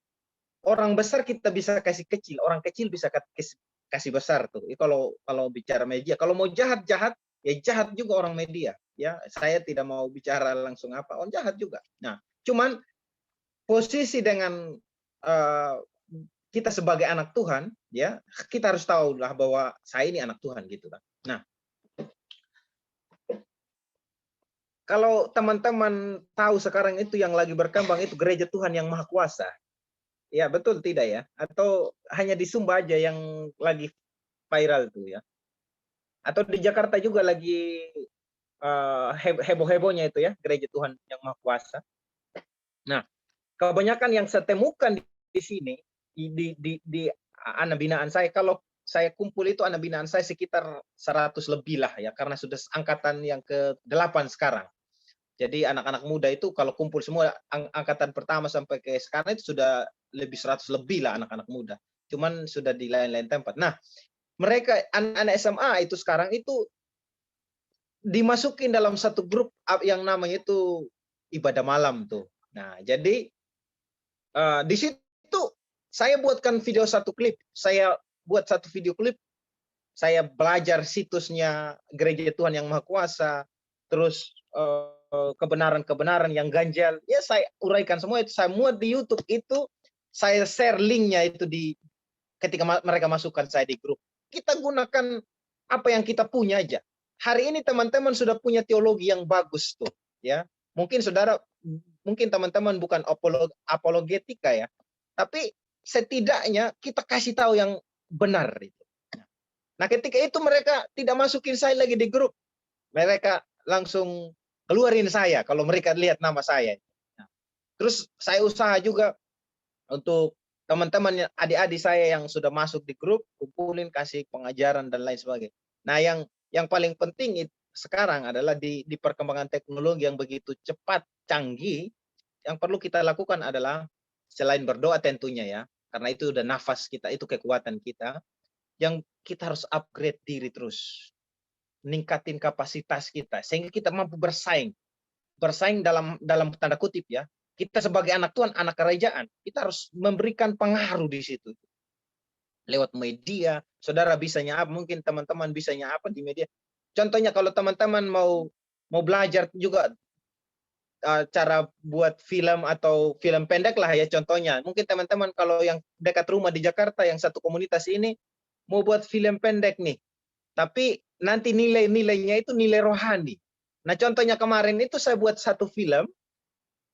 orang besar kita bisa kasih kecil, orang kecil bisa kasih besar tuh. Kalau bicara media, kalau mau jahat ya jahat juga orang media. Ya, saya tidak mau bicara langsung apa, orang jahat juga. Nah, cuman posisi dengan kita sebagai anak Tuhan, ya kita harus tahu lah bahwa saya ini anak Tuhan gitu kan. Nah, kalau teman-teman tahu sekarang itu yang lagi berkembang itu gereja Tuhan yang Maha Kuasa. Ya, betul tidak ya? Atau hanya di Sumba aja yang lagi viral tuh ya? Atau di Jakarta juga lagi heboh-hebohnya itu ya, gereja Tuhan yang Maha Kuasa. Nah, kebanyakan yang saya temukan di sini di anak binaan saya, kalau saya kumpul itu anak binaan saya sekitar 100 lebih lah ya, karena sudah angkatan yang ke-8 sekarang. Jadi anak-anak muda itu kalau kumpul semua angkatan pertama sampai ke sekarang itu sudah lebih 100 lebih lah anak-anak muda. Cuman sudah di lain-lain tempat. Nah, mereka anak-anak SMA itu sekarang itu dimasukin dalam satu grup yang namanya itu ibadah malam tuh. Nah, jadi di situ saya buatkan video satu klip. Saya buat satu video klip. Saya belajar situsnya gereja Tuhan yang Maha Kuasa. Terus kebenaran-kebenaran yang ganjal. Ya saya uraikan semua itu. Saya muat di YouTube itu. Saya share linknya itu ketika mereka masukkan saya di grup. Kita gunakan apa yang kita punya aja. Hari ini teman-teman sudah punya teologi yang bagus tuh. Ya, mungkin teman-teman bukan apologetika ya. Tapi setidaknya kita kasih tahu yang benar itu. Nah, ketika itu mereka tidak masukin saya lagi di grup. Mereka langsung keluarin saya kalau mereka lihat nama saya. Nah, terus saya usaha juga untuk teman-teman adik-adik saya yang sudah masuk di grup, kumpulin, kasih pengajaran dan lain sebagainya. Nah, yang paling penting sekarang adalah di perkembangan teknologi yang begitu cepat, canggih, yang perlu kita lakukan adalah selain berdoa tentunya ya, karena itu udah nafas kita, itu kekuatan kita, yang kita harus upgrade diri terus. Meningkatin kapasitas kita sehingga kita mampu bersaing dalam tanda kutip ya. Kita sebagai anak Tuhan, anak kerajaan, kita harus memberikan pengaruh di situ lewat media. Saudara bisanya apa, mungkin teman-teman bisanya apa di media. Contohnya kalau teman-teman mau belajar juga cara buat film atau film pendek lah ya, contohnya mungkin teman-teman kalau yang dekat rumah di Jakarta yang satu komunitas ini mau buat film pendek nih, tapi nanti nilai-nilainya itu nilai rohani. Nah, contohnya kemarin itu saya buat satu film,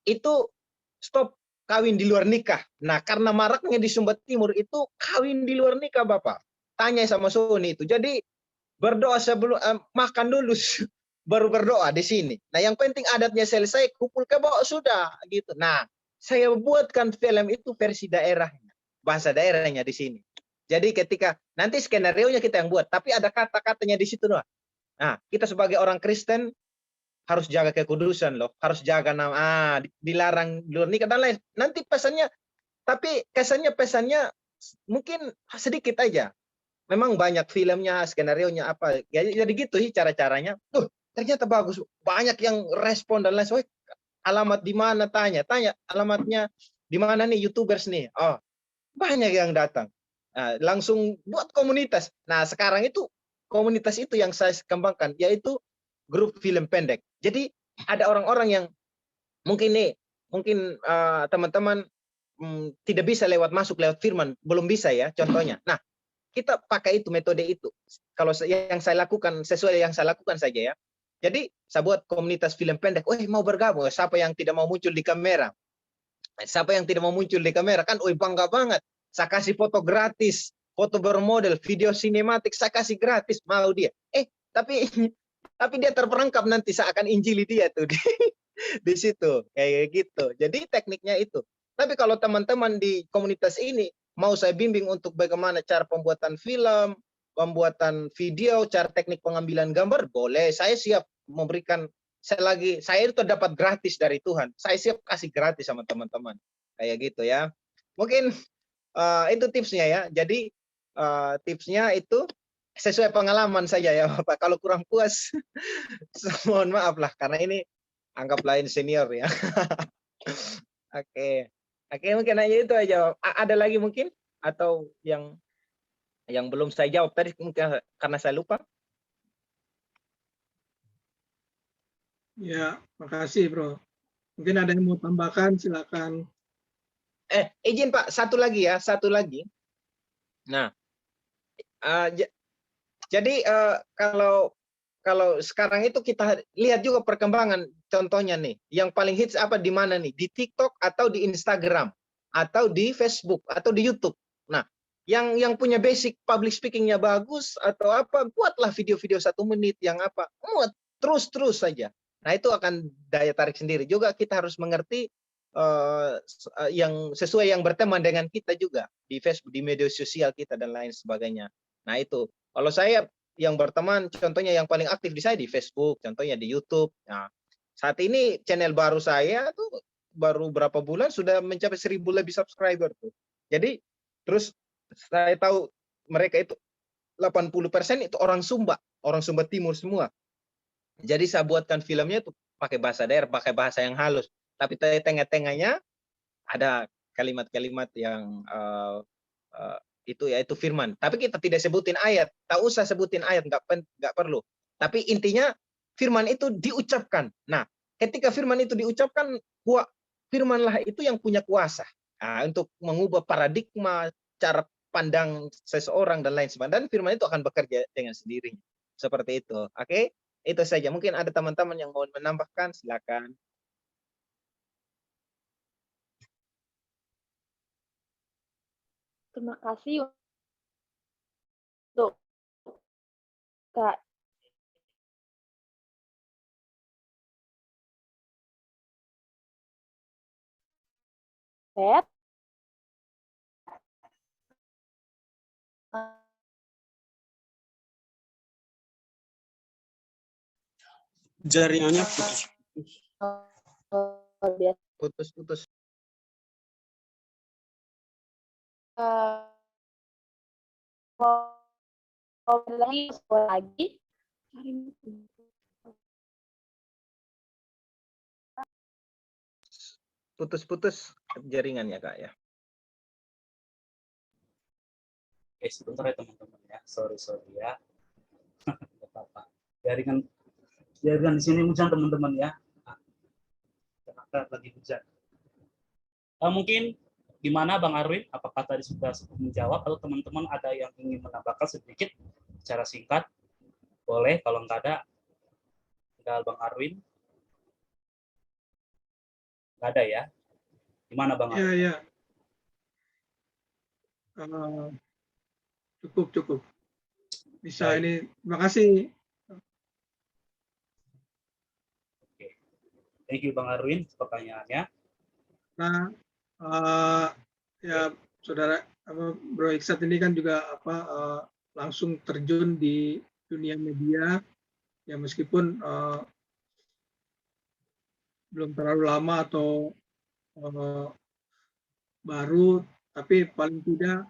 itu stop kawin di luar nikah. Nah, karena maraknya di Sumba Timur itu kawin di luar nikah, Bapak. Tanya sama Sony itu. Jadi berdoa sebelum makan dulu, baru berdoa di sini. Nah, yang penting adatnya selesai, kumpul ke bawah sudah gitu. Nah, saya buatkan film itu versi daerahnya, bahasa daerahnya di sini. Jadi ketika nanti skenario-nya kita yang buat, tapi ada kata-katanya di situ loh. Nah, kita sebagai orang Kristen harus jaga kekudusan loh, harus jaga nama, dilarang luar nikah dan lain. Nanti pesannya, tapi pesannya mungkin sedikit aja. Memang banyak filmnya, skenario-nya apa. Jadi gitu sih cara-caranya. Ternyata bagus, banyak yang respon dan lain sebagainya. Alamat di mana tanya alamatnya di mana nih YouTubers nih. Oh, banyak yang datang. Nah, langsung buat komunitas. Nah, sekarang itu komunitas itu yang saya kembangkan, yaitu grup film pendek. Jadi ada orang-orang yang mungkin teman-teman tidak bisa masuk lewat firman, belum bisa ya contohnya. Nah, kita pakai itu metode itu. Kalau yang saya lakukan sesuai yang saya lakukan saja ya. Jadi saya buat komunitas film pendek. Mau bergabung. Siapa yang tidak mau muncul di kamera? Siapa yang tidak mau muncul di kamera kan? Bangga banget. Saya kasih foto gratis, foto bermodel, video sinematik, saya kasih gratis, mau dia. Tapi dia terperangkap nanti saya akan injili dia tuh di situ kayak gitu. Jadi tekniknya itu. Tapi kalau teman-teman di komunitas ini mau saya bimbing untuk bagaimana cara pembuatan film, pembuatan video, cara teknik pengambilan gambar, boleh. Saya siap memberikan. Saya itu dapat gratis dari Tuhan. Saya siap kasih gratis sama teman-teman. Kayak gitu ya. Mungkin itu tipsnya ya. Jadi tipsnya itu sesuai pengalaman saja ya Bapak. Kalau kurang puas, mohon maaf lah. Karena ini anggap lain senior ya. Oke, mungkin aja itu aja. Ada lagi mungkin? Atau yang belum saya jawab tadi mungkin karena saya lupa? Ya, makasih Bro. Mungkin ada yang mau tambahkan, silakan. Izin Pak, satu lagi. Nah, jadi kalau kalau sekarang itu kita lihat juga perkembangan, contohnya nih, yang paling hits apa di mana nih? Di TikTok atau di Instagram atau di Facebook atau di YouTube. Nah, yang punya basic public speakingnya bagus atau apa, buatlah video-video 1 menit yang apa, muat terus saja. Nah, itu akan daya tarik sendiri. Juga kita harus mengerti yang sesuai yang berteman dengan kita juga di Facebook, di media sosial kita dan lain sebagainya. Nah, itu kalau saya yang berteman, contohnya yang paling aktif di saya di Facebook, contohnya di YouTube. Nah, saat ini channel baru saya tuh baru berapa bulan sudah mencapai 1000 lebih subscriber tuh. Jadi terus saya tahu mereka itu 80% itu orang Sumba Timur semua. Jadi saya buatkan filmnya tuh pakai bahasa daerah, pakai bahasa yang halus. Tapi tengah-tengahnya ada kalimat-kalimat yang itu firman. Tapi kita tidak sebutin ayat. Tak usah sebutin ayat, nggak perlu. Tapi intinya firman itu diucapkan. Nah, ketika firman itu diucapkan, firmanlah itu yang punya kuasa untuk mengubah paradigma, cara pandang seseorang dan lain sebagainya. Dan firman itu akan bekerja dengan sendirinya. Seperti itu. Oke? Itu saja. Mungkin ada teman-teman yang mau menambahkan, silakan. Terima kasih untuk Kak. Set. Jaringannya putus. Putus. Lagi. Putus jaringannya, Kak, ya. Oke, sebentar ya teman-teman ya. Sorry ya. Nggak apa-apa. Jaringan di sini hujan teman-teman ya. Jakarta lagi hujan. Mungkin gimana Bang Arwin? Apakah tadi sudah menjawab atau teman-teman ada yang ingin menambahkan sedikit secara singkat? Boleh, kalau nggak ada, tinggal Bang Arwin. Nggak ada ya? Gimana Bang Arwin? Iya. Cukup. Bisa. Baik. Ini, terima kasih. Oke. Thank you Bang Arwin pertanyaannya. Nah, ya saudara Bro Iksat ini kan juga langsung terjun di dunia media, ya meskipun belum terlalu lama atau baru, tapi paling tidak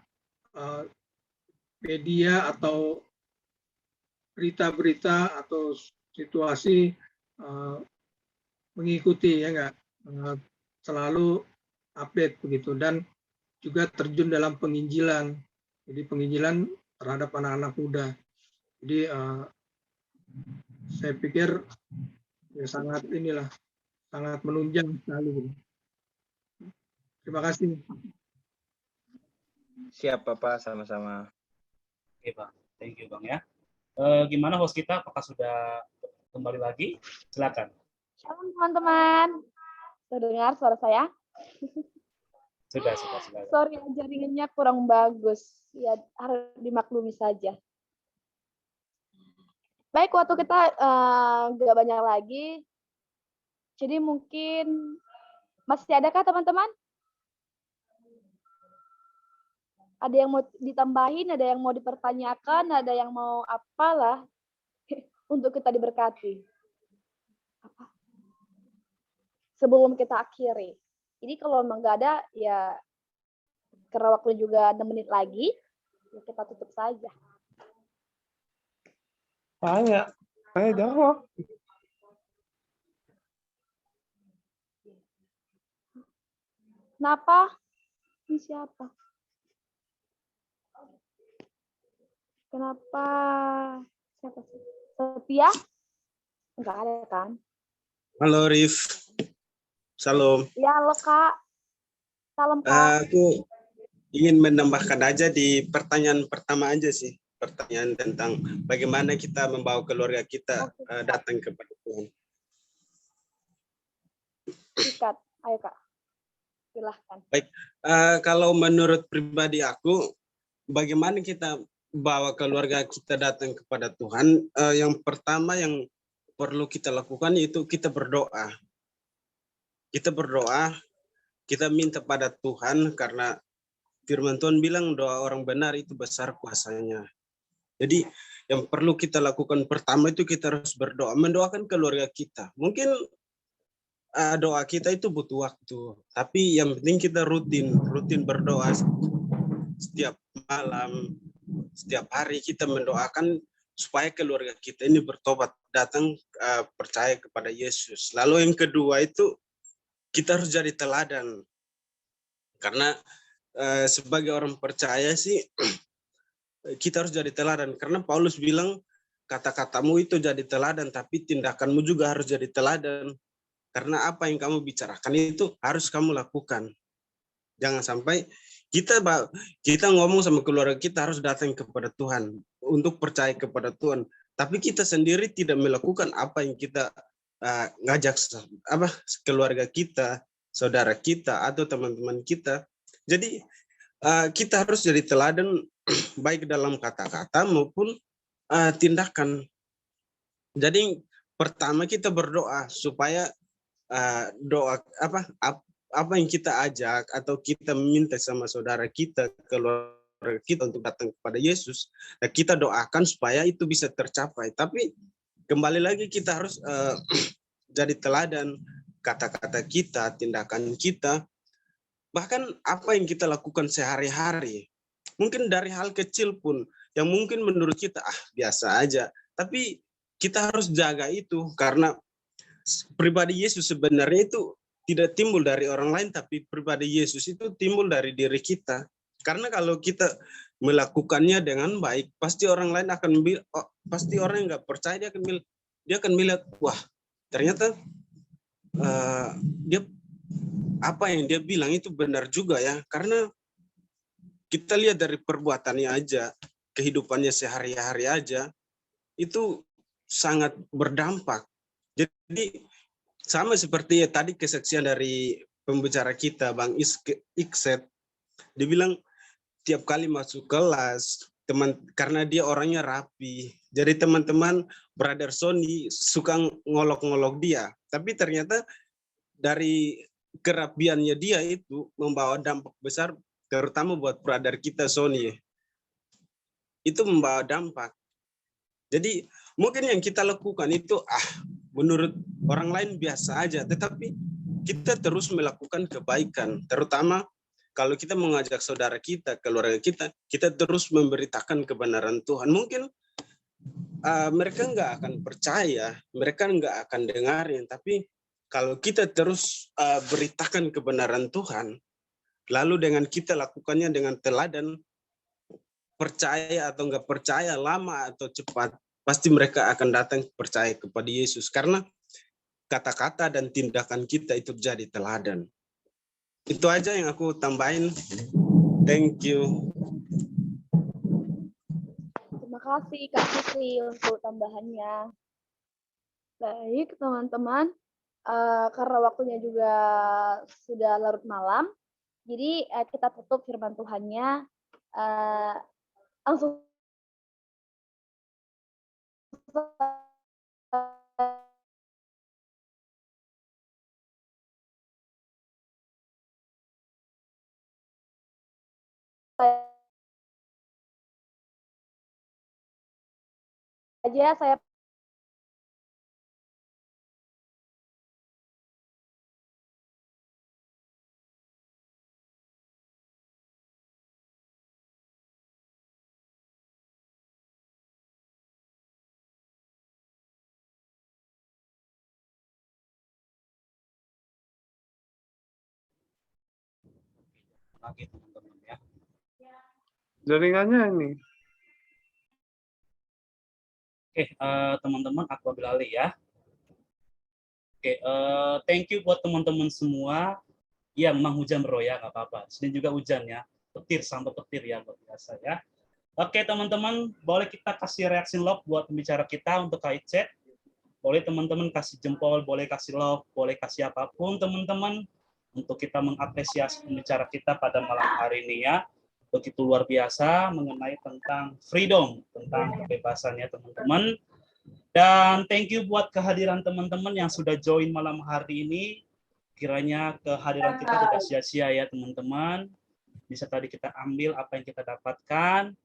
media atau berita-berita atau situasi mengikuti, ya enggak, selalu update begitu, dan juga terjun dalam penginjilan. Jadi penginjilan terhadap anak-anak muda. Jadi saya pikir ya sangat menunjang sekali. Terima kasih. Siap, Bapak, sama-sama. Oke, Bang. Thank you, Bang ya. Gimana host kita? Apakah sudah kembali lagi? Silakan. Shalom teman-teman. Terdengar suara saya? Sudah. Sorry, jaringannya kurang bagus. Ya, harus dimaklumi saja. Baik, waktu kita nggak banyak lagi. Jadi mungkin masih adakah teman-teman? Ada yang mau ditambahin, ada yang mau dipertanyakan, ada yang mau apalah untuk kita diberkati. Sebelum kita akhiri. Jadi kalau memang nggak ada, ya karena waktu juga 6 menit lagi, ya kita tutup saja. Saya jawab. Kenapa? Ini siapa? Kenapa? Siapa sih? Setia? Enggak ada kan? Halo Rif. Salam. Ya, halo Kak. Salam Kak. Aku ingin menambahkan aja di pertanyaan pertama aja sih. pertanyaan tentang bagaimana kita membawa keluarga kita datang kepada Tuhan. Sikat, ayo Kak, silahkan. Baik, kalau menurut pribadi aku, bagaimana kita bawa keluarga kita datang kepada Tuhan? Yang pertama yang perlu kita lakukan yaitu kita berdoa. Kita berdoa, kita minta pada Tuhan karena firman Tuhan bilang doa orang benar itu besar kuasanya. Jadi yang perlu kita lakukan pertama itu kita harus berdoa, mendoakan keluarga kita. Mungkin doa kita itu butuh waktu, tapi yang penting kita rutin berdoa setiap malam, setiap hari kita mendoakan supaya keluarga kita ini bertobat, datang percaya kepada Yesus. Lalu yang kedua itu kita harus jadi teladan, karena sebagai orang percaya sih kita harus jadi teladan, karena Paulus bilang kata-katamu itu jadi teladan, tapi tindakanmu juga harus jadi teladan. Karena apa yang kamu bicarakan itu harus kamu lakukan. Jangan sampai kita ngomong sama keluarga kita harus datang kepada Tuhan untuk percaya kepada Tuhan, tapi kita sendiri tidak melakukan apa yang kita ngajak keluarga kita, saudara kita atau teman-teman kita. Jadi kita harus jadi teladan baik dalam kata-kata maupun tindakan. Jadi pertama kita berdoa supaya doa apa yang kita ajak atau kita minta sama saudara kita, keluarga kita untuk datang kepada Yesus, kita doakan supaya itu bisa tercapai. Tapi kembali lagi kita harus jadi teladan, kata-kata kita, tindakan kita, bahkan apa yang kita lakukan sehari-hari. Mungkin dari hal kecil pun yang mungkin menurut kita biasa aja, tapi kita harus jaga itu, karena pribadi Yesus sebenarnya itu tidak timbul dari orang lain, tapi pribadi Yesus itu timbul dari diri kita. Karena kalau kita melakukannya dengan baik, pasti orang lain akan pasti orang yang nggak percaya dia akan melihat, wah ternyata dia apa yang dia bilang itu benar juga ya. Karena kita lihat dari perbuatannya aja, kehidupannya sehari-hari aja, itu sangat berdampak. Jadi sama seperti tadi kesaksian dari pembicara kita, Bang Ikset, dia bilang tiap kali masuk kelas, karena dia orangnya rapi, jadi teman-teman Brother Sony suka ngolok-ngolok dia, tapi ternyata dari kerapiannya dia itu membawa dampak besar, terutama buat brother kita Sony. Itu membawa dampak. Jadi mungkin yang kita lakukan itu menurut orang lain biasa aja, tetapi kita terus melakukan kebaikan, terutama kalau kita mengajak saudara kita, keluarga kita terus memberitakan kebenaran Tuhan. Mungkin mereka nggak akan percaya, mereka nggak akan dengarin, tapi kalau kita terus beritakan kebenaran Tuhan, lalu dengan kita lakukannya dengan teladan, percaya atau nggak percaya, lama atau cepat, pasti mereka akan datang percaya kepada Yesus, karena kata-kata dan tindakan kita itu jadi teladan. Itu aja yang aku tambahin. Thank you. Terima kasih Kak Fitri untuk tambahannya. Baik teman-teman, karena waktunya juga sudah larut malam, jadi kita tutup firman Tuhannya langsung aja saya Lagi teman-teman ya. Jaringannya ini. Oke, teman-teman, aku ambil alih ya. Oke, thank you buat teman-teman semua. Ya, memang hujan bro ya, nggak apa-apa. Sini juga hujan ya, petir sampai petir ya, luar biasa ya. Oke teman-teman, boleh kita kasih reaksi love buat pembicara kita untuk KIZ. Boleh teman-teman kasih jempol, boleh kasih love, boleh kasih apapun teman-teman untuk kita mengapresiasi pembicara kita pada malam hari ini ya. Begitu luar biasa mengenai tentang freedom, tentang kebebasan ya teman-teman. Dan thank you buat kehadiran teman-teman yang sudah join malam hari ini. Kiranya kehadiran kita tidak sia-sia ya teman-teman. Bisa tadi kita ambil apa yang kita dapatkan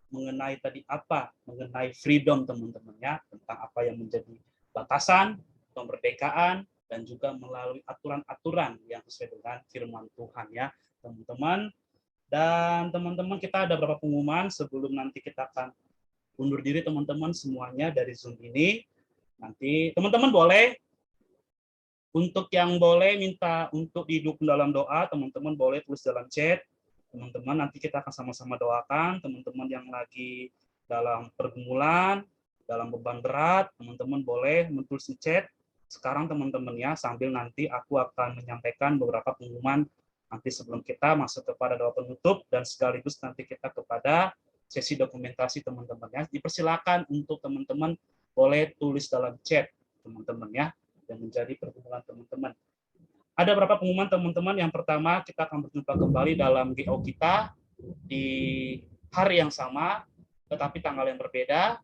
mengenai tadi apa, mengenai freedom teman-teman ya, tentang apa yang menjadi batasan, kemerdekaan, dan juga melalui aturan-aturan yang sesuai dengan firman Tuhan ya teman-teman. Dan teman-teman kita ada beberapa pengumuman sebelum nanti kita akan undur diri teman-teman semuanya dari Zoom ini. Nanti teman-teman boleh, untuk yang boleh minta untuk didukung dalam doa, teman-teman boleh tulis dalam chat. Teman-teman nanti kita akan sama-sama doakan teman-teman yang lagi dalam pergumulan, dalam beban berat, teman-teman boleh menulis di chat sekarang teman-teman ya, sambil nanti aku akan menyampaikan beberapa pengumuman nanti sebelum kita masuk kepada doa penutup dan sekaligus nanti kita kepada sesi dokumentasi teman-teman ya. Dipersilakan untuk teman-teman boleh tulis dalam chat teman-teman ya, dan menjadi pergumulan teman-teman. Ada beberapa pengumuman teman-teman. Yang pertama, kita akan berjumpa kembali dalam GO kita di hari yang sama, tetapi tanggal yang berbeda,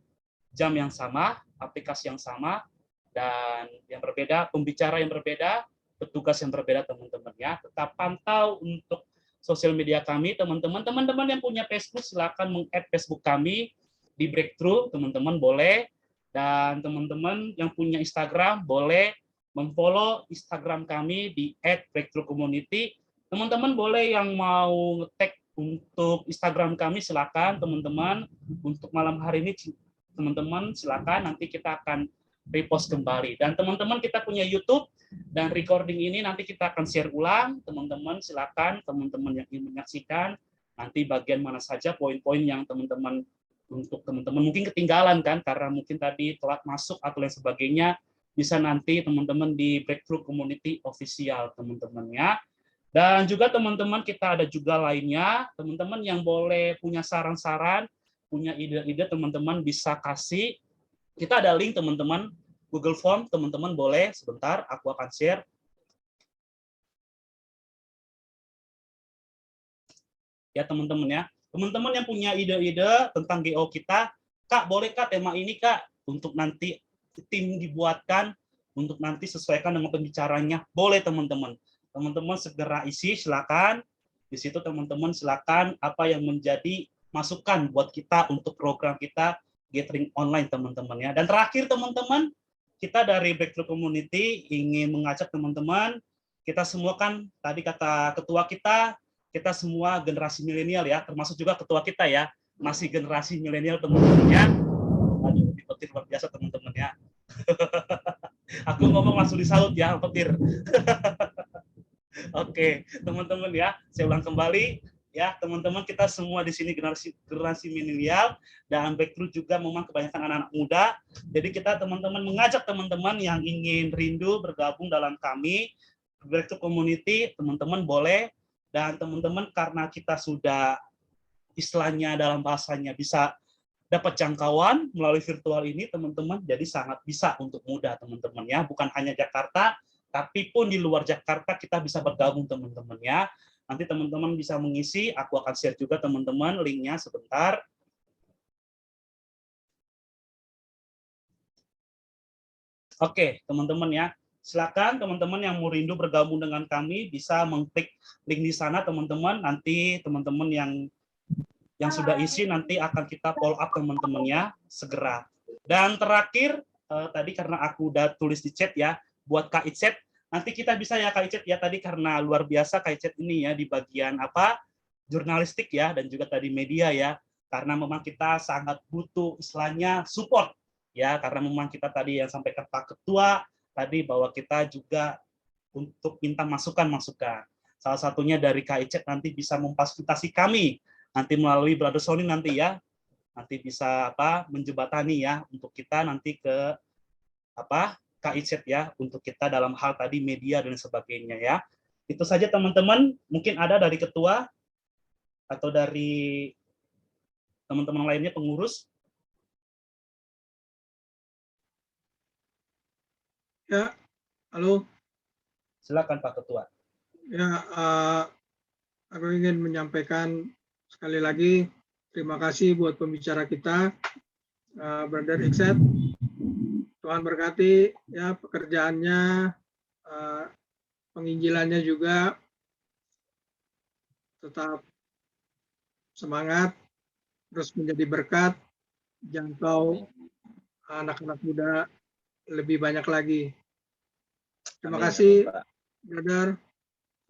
jam yang sama, aplikasi yang sama, dan yang berbeda, pembicara yang berbeda, petugas yang berbeda teman-teman ya. Tetap pantau untuk sosial media kami teman-teman. Teman-teman yang punya Facebook silakan meng-add Facebook kami di Breakthrough, teman-teman boleh. Dan teman-teman yang punya Instagram boleh memfollow Instagram kami di @breakthroughcommunity. Teman-teman boleh yang mau nge-tag untuk Instagram kami silakan teman-teman. Untuk malam hari ini teman-teman silakan, nanti kita akan repost kembali. Dan teman-teman kita punya YouTube dan recording ini nanti kita akan share ulang. Teman-teman silakan, teman-teman yang ingin menyaksikan nanti bagian mana saja poin-poin yang teman-teman untuk teman-teman mungkin ketinggalan kan karena mungkin tadi telat masuk atau lain sebagainya, bisa nanti teman-teman di Breakthrough Community Official teman-teman ya. Dan juga teman-teman kita ada juga lainnya, teman-teman yang boleh punya saran-saran, punya ide-ide teman-teman bisa kasih. Kita ada link teman-teman, Google Form, teman-teman boleh sebentar aku akan share. Ya teman-teman ya. Teman-teman yang punya ide-ide tentang GO kita, Kak boleh Kak tema ini Kak untuk nanti tim dibuatkan untuk nanti sesuaikan dengan pembicaranya, boleh teman-teman. Teman-teman segera isi silakan. Di situ teman-teman silakan apa yang menjadi masukan buat kita untuk program kita gathering online teman-teman ya. Dan terakhir teman-teman, kita dari Breakthrough Community ingin mengajak teman-teman, kita semua kan tadi kata ketua kita semua generasi milenial ya, termasuk juga ketua kita ya, masih generasi milenial teman-teman ya. Aduh, dipetir luar biasa teman-teman ya. Aku ngomong langsung disaut ya, petir. Oke, teman-teman ya, saya ulang kembali ya, teman-teman kita semua di sini generasi milenial dan Breakthrough juga memang kebanyakan anak-anak muda. Jadi kita teman-teman mengajak teman-teman yang ingin rindu bergabung dalam kami Breakthrough Community, teman-teman boleh. Dan teman-teman karena kita sudah istilahnya dalam bahasanya bisa dapat jangkauan melalui virtual ini teman-teman, jadi sangat bisa untuk mudah teman-teman ya, bukan hanya Jakarta tapi pun di luar Jakarta kita bisa bergabung teman-teman ya. Nanti teman-teman bisa mengisi, aku akan share juga teman-teman linknya sebentar. Oke teman-teman ya, silakan teman-teman yang mau rindu bergabung dengan kami bisa mengklik link di sana teman-teman. Nanti teman-teman yang sudah isi nanti akan kita follow up teman-temannya segera. Dan terakhir tadi karena aku udah tulis di chat ya buat KIZ, nanti kita bisa ya KIZ ya tadi karena luar biasa KIZ ini ya di bagian apa jurnalistik ya dan juga tadi media ya, karena memang kita sangat butuh istilahnya support ya, karena memang kita tadi yang sampaikan Pak Ketua tadi bahwa kita juga untuk minta masukan-masukan. Salah satunya dari KIZ nanti bisa memfasilitasi kami nanti melalui Brother Sony nanti ya. Nanti bisa apa menjembatani ya untuk kita nanti ke apa KIZ ya untuk kita dalam hal tadi media dan sebagainya ya. Itu saja teman-teman, mungkin ada dari ketua atau dari teman-teman lainnya pengurus? Ya, halo. Silakan Pak Ketua. Ya, aku ingin menyampaikan sekali lagi terima kasih buat pembicara kita, Brother Ikset. Tuhan berkati ya pekerjaannya, penginjilannya juga tetap semangat, terus menjadi berkat, jangkau anak-anak muda lebih banyak lagi. Terima Amin, kasih, amin, Pak. Brother,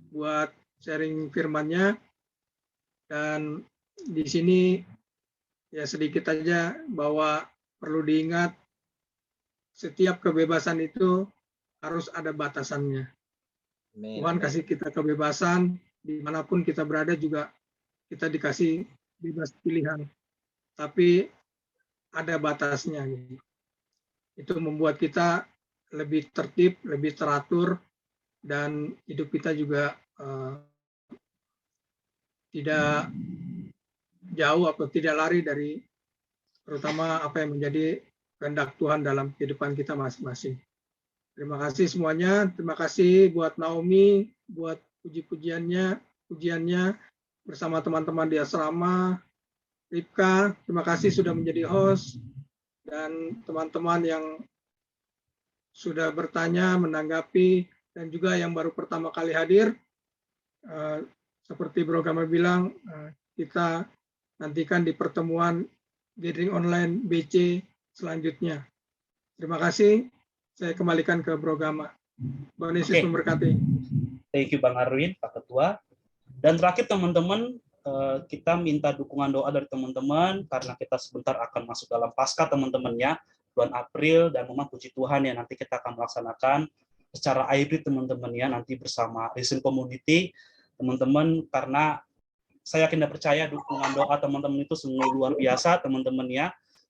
buat sharing firman-Nya. Dan di sini ya sedikit aja bahwa perlu diingat setiap kebebasan itu harus ada batasannya. Amin, Tuhan amin. kasih kita kebebasan, dimanapun kita berada juga kita dikasih bebas pilihan. Tapi ada batasnya. Gitu. Itu membuat kita lebih tertib, lebih teratur, dan hidup kita juga tidak jauh atau tidak lari dari terutama apa yang menjadi kehendak Tuhan dalam kehidupan kita masing-masing. Terima kasih semuanya. Terima kasih buat Naomi, buat pujiannya bersama teman-teman di asrama. Ripka, terima kasih sudah menjadi host. Dan teman-teman yang sudah bertanya, menanggapi, dan juga yang baru pertama kali hadir. Seperti Bro Gamal bilang, kita nantikan di pertemuan gathering online BC selanjutnya. Terima kasih. Saya kembalikan ke Bro Gama. Tuhan Yesus memberkati. Thank you Bang Arwin, Pak Ketua. Dan terakhir teman-teman, kita minta dukungan doa dari teman-teman karena kita sebentar akan masuk dalam Paskah teman-temannya, bulan April, dan memang puji Tuhan ya nanti kita akan melaksanakan secara hybrid teman-teman ya, nanti bersama Listen Community teman-teman, karena saya yakin dan percaya dukungan doa teman-teman itu sungguh luar biasa teman-teman ya.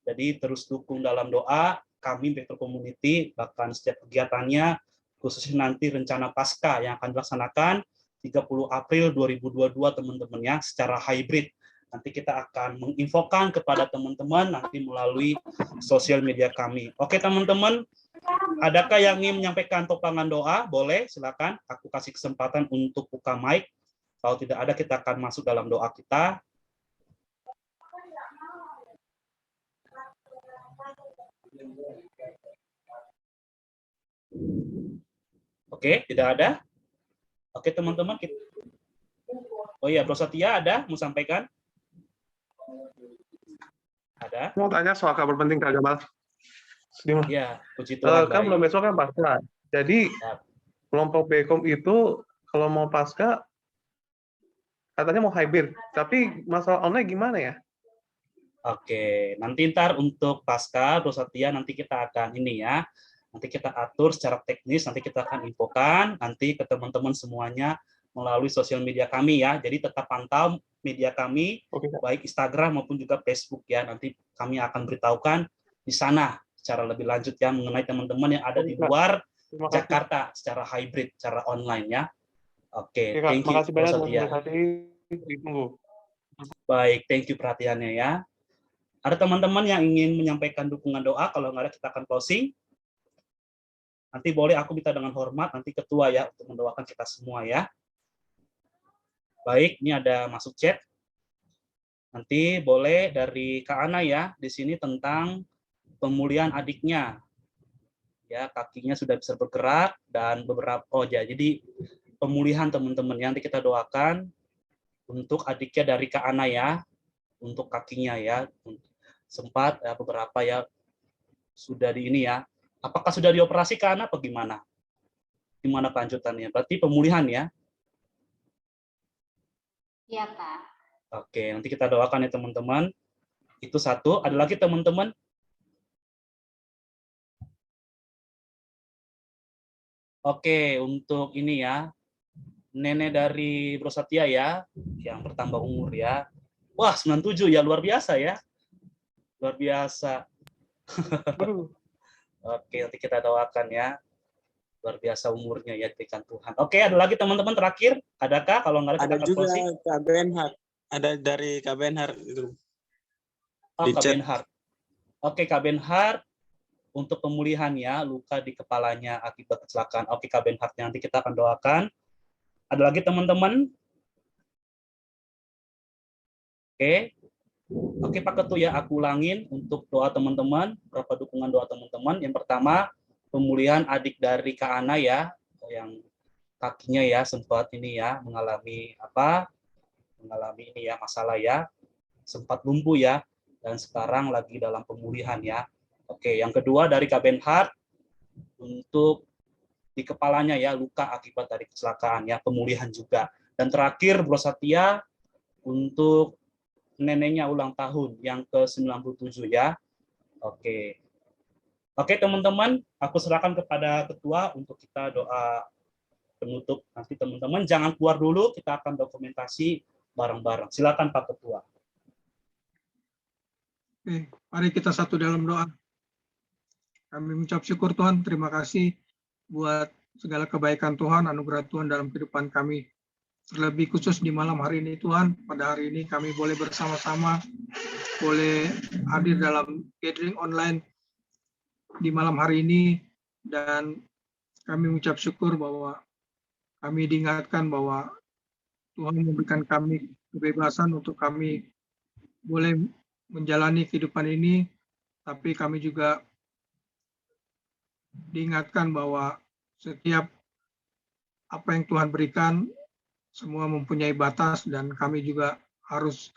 Jadi terus dukung dalam doa kami Vector Community, bahkan setiap kegiatannya, khususnya nanti rencana Paskah yang akan dilaksanakan 30 April 2022 teman-teman ya, secara hybrid. Nanti kita akan menginfokan kepada teman-teman nanti melalui sosial media kami. Oke teman-teman, adakah yang ingin menyampaikan topangan doa? Boleh, silakan. Aku kasih kesempatan untuk buka mic. Kalau tidak ada, kita akan masuk dalam doa kita. Oke, tidak ada. Oke teman-teman. Oh iya, Bro Satya ada mau sampaikan? Ada. Mau tanya soal kabar penting Kak Gamal. Ya, puji Tuhan. Kan belum besok kan Paskah. Jadi kelompok Bekom itu kalau mau Paskah katanya mau hybrid. Tapi masalah online gimana ya? Oke, nanti ntar untuk Paskah, Bro Satya, nanti kita akan ini ya. Nanti kita atur secara teknis, nanti kita akan infokan nanti ke teman-teman semuanya melalui sosial media kami ya. Jadi tetap pantau media kami, baik Instagram maupun juga Facebook ya. Nanti kami akan beritahukan di sana secara lebih lanjut ya mengenai teman-teman yang ada di luar Jakarta secara hybrid, secara online ya. Oke, thank you. Makasih banyak. Ditunggu. Baik, thank you perhatiannya ya. Ada teman-teman yang ingin menyampaikan dukungan doa, kalau nggak ada kita akan closing. Nanti boleh aku minta dengan hormat, nanti ketua ya, untuk mendoakan kita semua ya. Baik, ini ada masuk chat. Nanti boleh dari Kak Ana ya, di sini tentang pemulihan adiknya. Ya, kakinya sudah bisa bergerak, dan beberapa, jadi pemulihan teman-teman, nanti kita doakan untuk adiknya dari Kak Ana ya, untuk kakinya ya. Sempat ya, beberapa ya, sudah di ini ya. Apakah sudah dioperasi Kak Ana, apa gimana? Gimana kelanjutannya? Berarti pemulihan ya? Iya, Kak. Oke, nanti kita doakan ya teman-teman. Itu satu. Ada lagi teman-teman? Oke, untuk ini ya. Nenek dari Bro Satya ya, yang bertambah umur ya. Wah, 97 ya, luar biasa ya. Luar biasa. Oke, nanti kita doakan ya. Luar biasa umurnya ya, diberikan Tuhan. Oke, ada lagi teman-teman terakhir? Adakah? Kalau nggak ada, ada kita juga closing. Kak Benhar. Ada dari Kak Benhar itu. Oh, Di Kak chat. Benhard. Oke, Kak Benhard, untuk pemulihan ya, luka di kepalanya akibat kecelakaan. Oke, Kak Benhard, nanti kita akan doakan. Ada lagi teman-teman? Oke. Oke, Pak Ketua ya, aku ulangin untuk doa teman-teman, berapa dukungan doa teman-teman. Yang pertama, pemulihan adik dari Kak Ana ya, yang kakinya ya sempat ini ya mengalami ini ya masalah ya, sempat lumpuh ya, dan sekarang lagi dalam pemulihan ya. Oke, yang kedua dari Kak Benhard untuk di kepalanya ya, luka akibat dari kecelakaan ya, pemulihan juga. Dan terakhir Bro Satya untuk neneknya ulang tahun yang ke-97 ya. Oke. Oke teman-teman, aku serahkan kepada ketua untuk kita doa penutup. Nanti teman-teman jangan keluar dulu, kita akan dokumentasi bareng-bareng. Silakan Pak Ketua. Oke, mari kita satu dalam doa. Kami mengucap syukur Tuhan, terima kasih buat segala kebaikan Tuhan, anugerah Tuhan dalam kehidupan kami. Terlebih khusus di malam hari ini Tuhan, pada hari ini kami boleh bersama-sama, boleh hadir dalam gathering online di malam hari ini, dan kami mengucap syukur bahwa kami diingatkan bahwa Tuhan memberikan kami kebebasan untuk kami boleh menjalani kehidupan ini, tapi kami juga diingatkan bahwa setiap apa yang Tuhan berikan semua mempunyai batas dan kami juga harus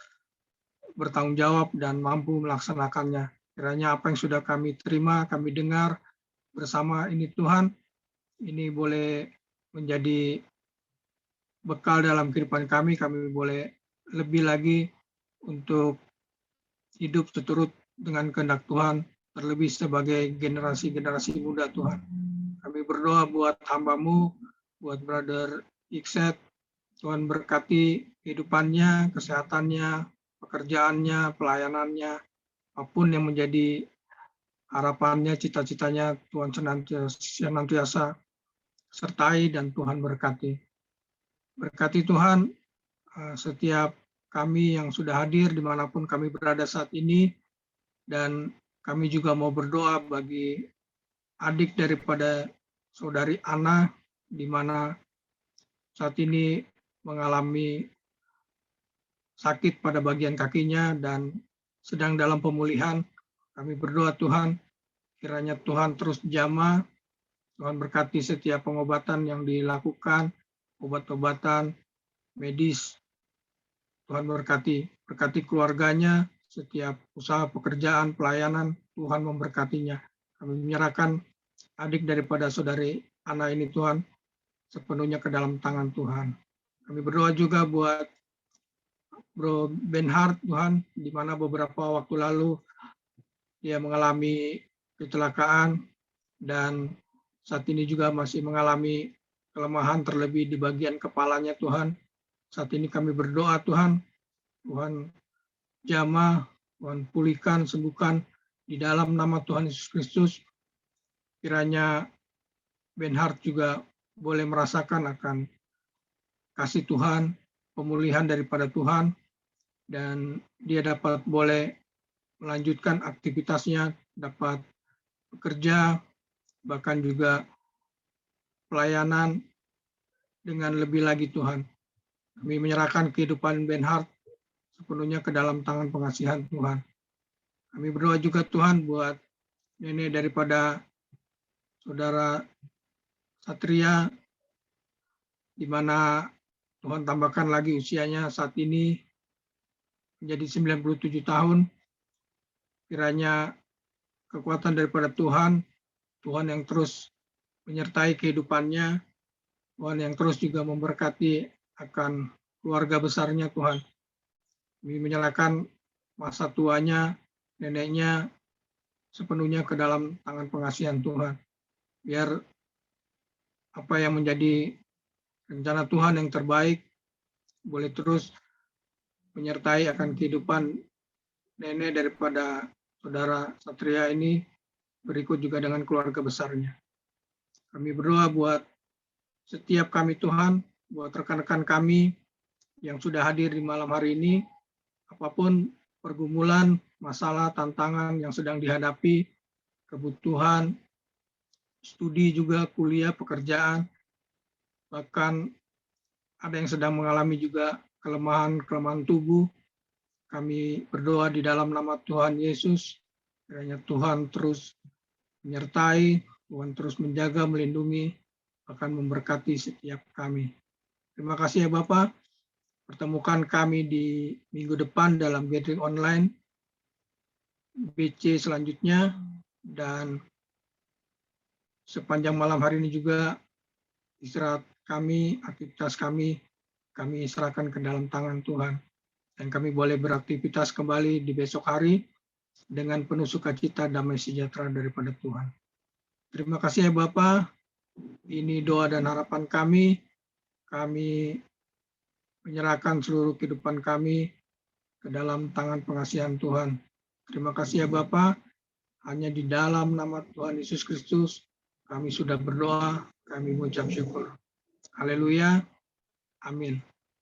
bertanggung jawab dan mampu melaksanakannya. Kiranya apa yang sudah kami terima, kami dengar bersama ini Tuhan, ini boleh menjadi bekal dalam kehidupan kami boleh lebih lagi untuk hidup seturut dengan kehendak Tuhan, terlebih sebagai generasi-generasi muda Tuhan. Kami berdoa buat hamba-Mu, buat Brother Ikset, Tuhan berkati kehidupannya, kesehatannya, pekerjaannya, pelayanannya, apapun yang menjadi harapannya, cita-citanya, Tuhan senantiasa sertai dan Tuhan berkati. Berkati Tuhan setiap kami yang sudah hadir dimanapun kami berada saat ini, dan kami juga mau berdoa bagi adik daripada saudari Ana, di mana saat ini mengalami sakit pada bagian kakinya dan sedang dalam pemulihan. Kami berdoa Tuhan, kiranya Tuhan terus jamah, Tuhan berkati setiap pengobatan yang dilakukan, obat-obatan, medis. Tuhan berkati keluarganya, setiap usaha pekerjaan, pelayanan, Tuhan memberkatinya. Kami menyerahkan adik daripada saudari Ana ini Tuhan, sepenuhnya ke dalam tangan Tuhan. Kami berdoa juga buat Bro Benhard Tuhan, di mana beberapa waktu lalu dia mengalami kecelakaan dan saat ini juga masih mengalami kelemahan terlebih di bagian kepalanya Tuhan. Saat ini kami berdoa Tuhan, Tuhan jamah, Tuhan pulihkan, sembuhkan di dalam nama Tuhan Yesus Kristus. Kiranya Benhard juga boleh merasakan akan kasih Tuhan, pemulihan daripada Tuhan, dan dia dapat boleh melanjutkan aktivitasnya, dapat bekerja, bahkan juga pelayanan dengan lebih lagi Tuhan. Kami menyerahkan kehidupan Benhard sepenuhnya ke dalam tangan pengasihan Tuhan. Kami berdoa juga Tuhan buat nenek daripada saudara Satria, di mana Tuhan tambahkan lagi usianya saat ini menjadi 97 tahun. Kiranya kekuatan daripada Tuhan, Tuhan yang terus menyertai kehidupannya, Tuhan yang terus juga memberkati akan keluarga besarnya Tuhan. Kami menyerahkan masa tuanya, neneknya sepenuhnya ke dalam tangan pengasihan Tuhan. Biar apa yang menjadi rencana Tuhan yang terbaik boleh terus menyertai akan kehidupan nenek daripada saudara Satria ini, berikut juga dengan keluarga besarnya. Kami berdoa buat setiap kami Tuhan, buat rekan-rekan kami yang sudah hadir di malam hari ini, apapun pergumulan, masalah, tantangan yang sedang dihadapi, kebutuhan, studi juga, kuliah, pekerjaan, bahkan ada yang sedang mengalami juga kelemahan tubuh. Kami berdoa di dalam nama Tuhan Yesus, kiranya Tuhan terus menyertai, Tuhan terus menjaga, melindungi, akan memberkati setiap kami. Terima kasih ya Bapak. Pertemukan kami di minggu depan dalam gathering online BC selanjutnya, dan sepanjang malam hari ini juga istirahat kami, aktivitas kami serahkan ke dalam tangan Tuhan. Dan kami boleh beraktivitas kembali di besok hari dengan penuh sukacita, damai sejahtera daripada Tuhan. Terima kasih ya Bapak. Ini doa dan harapan kami. Kami menyerahkan seluruh kehidupan kami ke dalam tangan pengasihan Tuhan. Terima kasih ya Bapak. Hanya di dalam nama Tuhan Yesus Kristus kami sudah berdoa, kami mengucap syukur. Haleluya. Amin.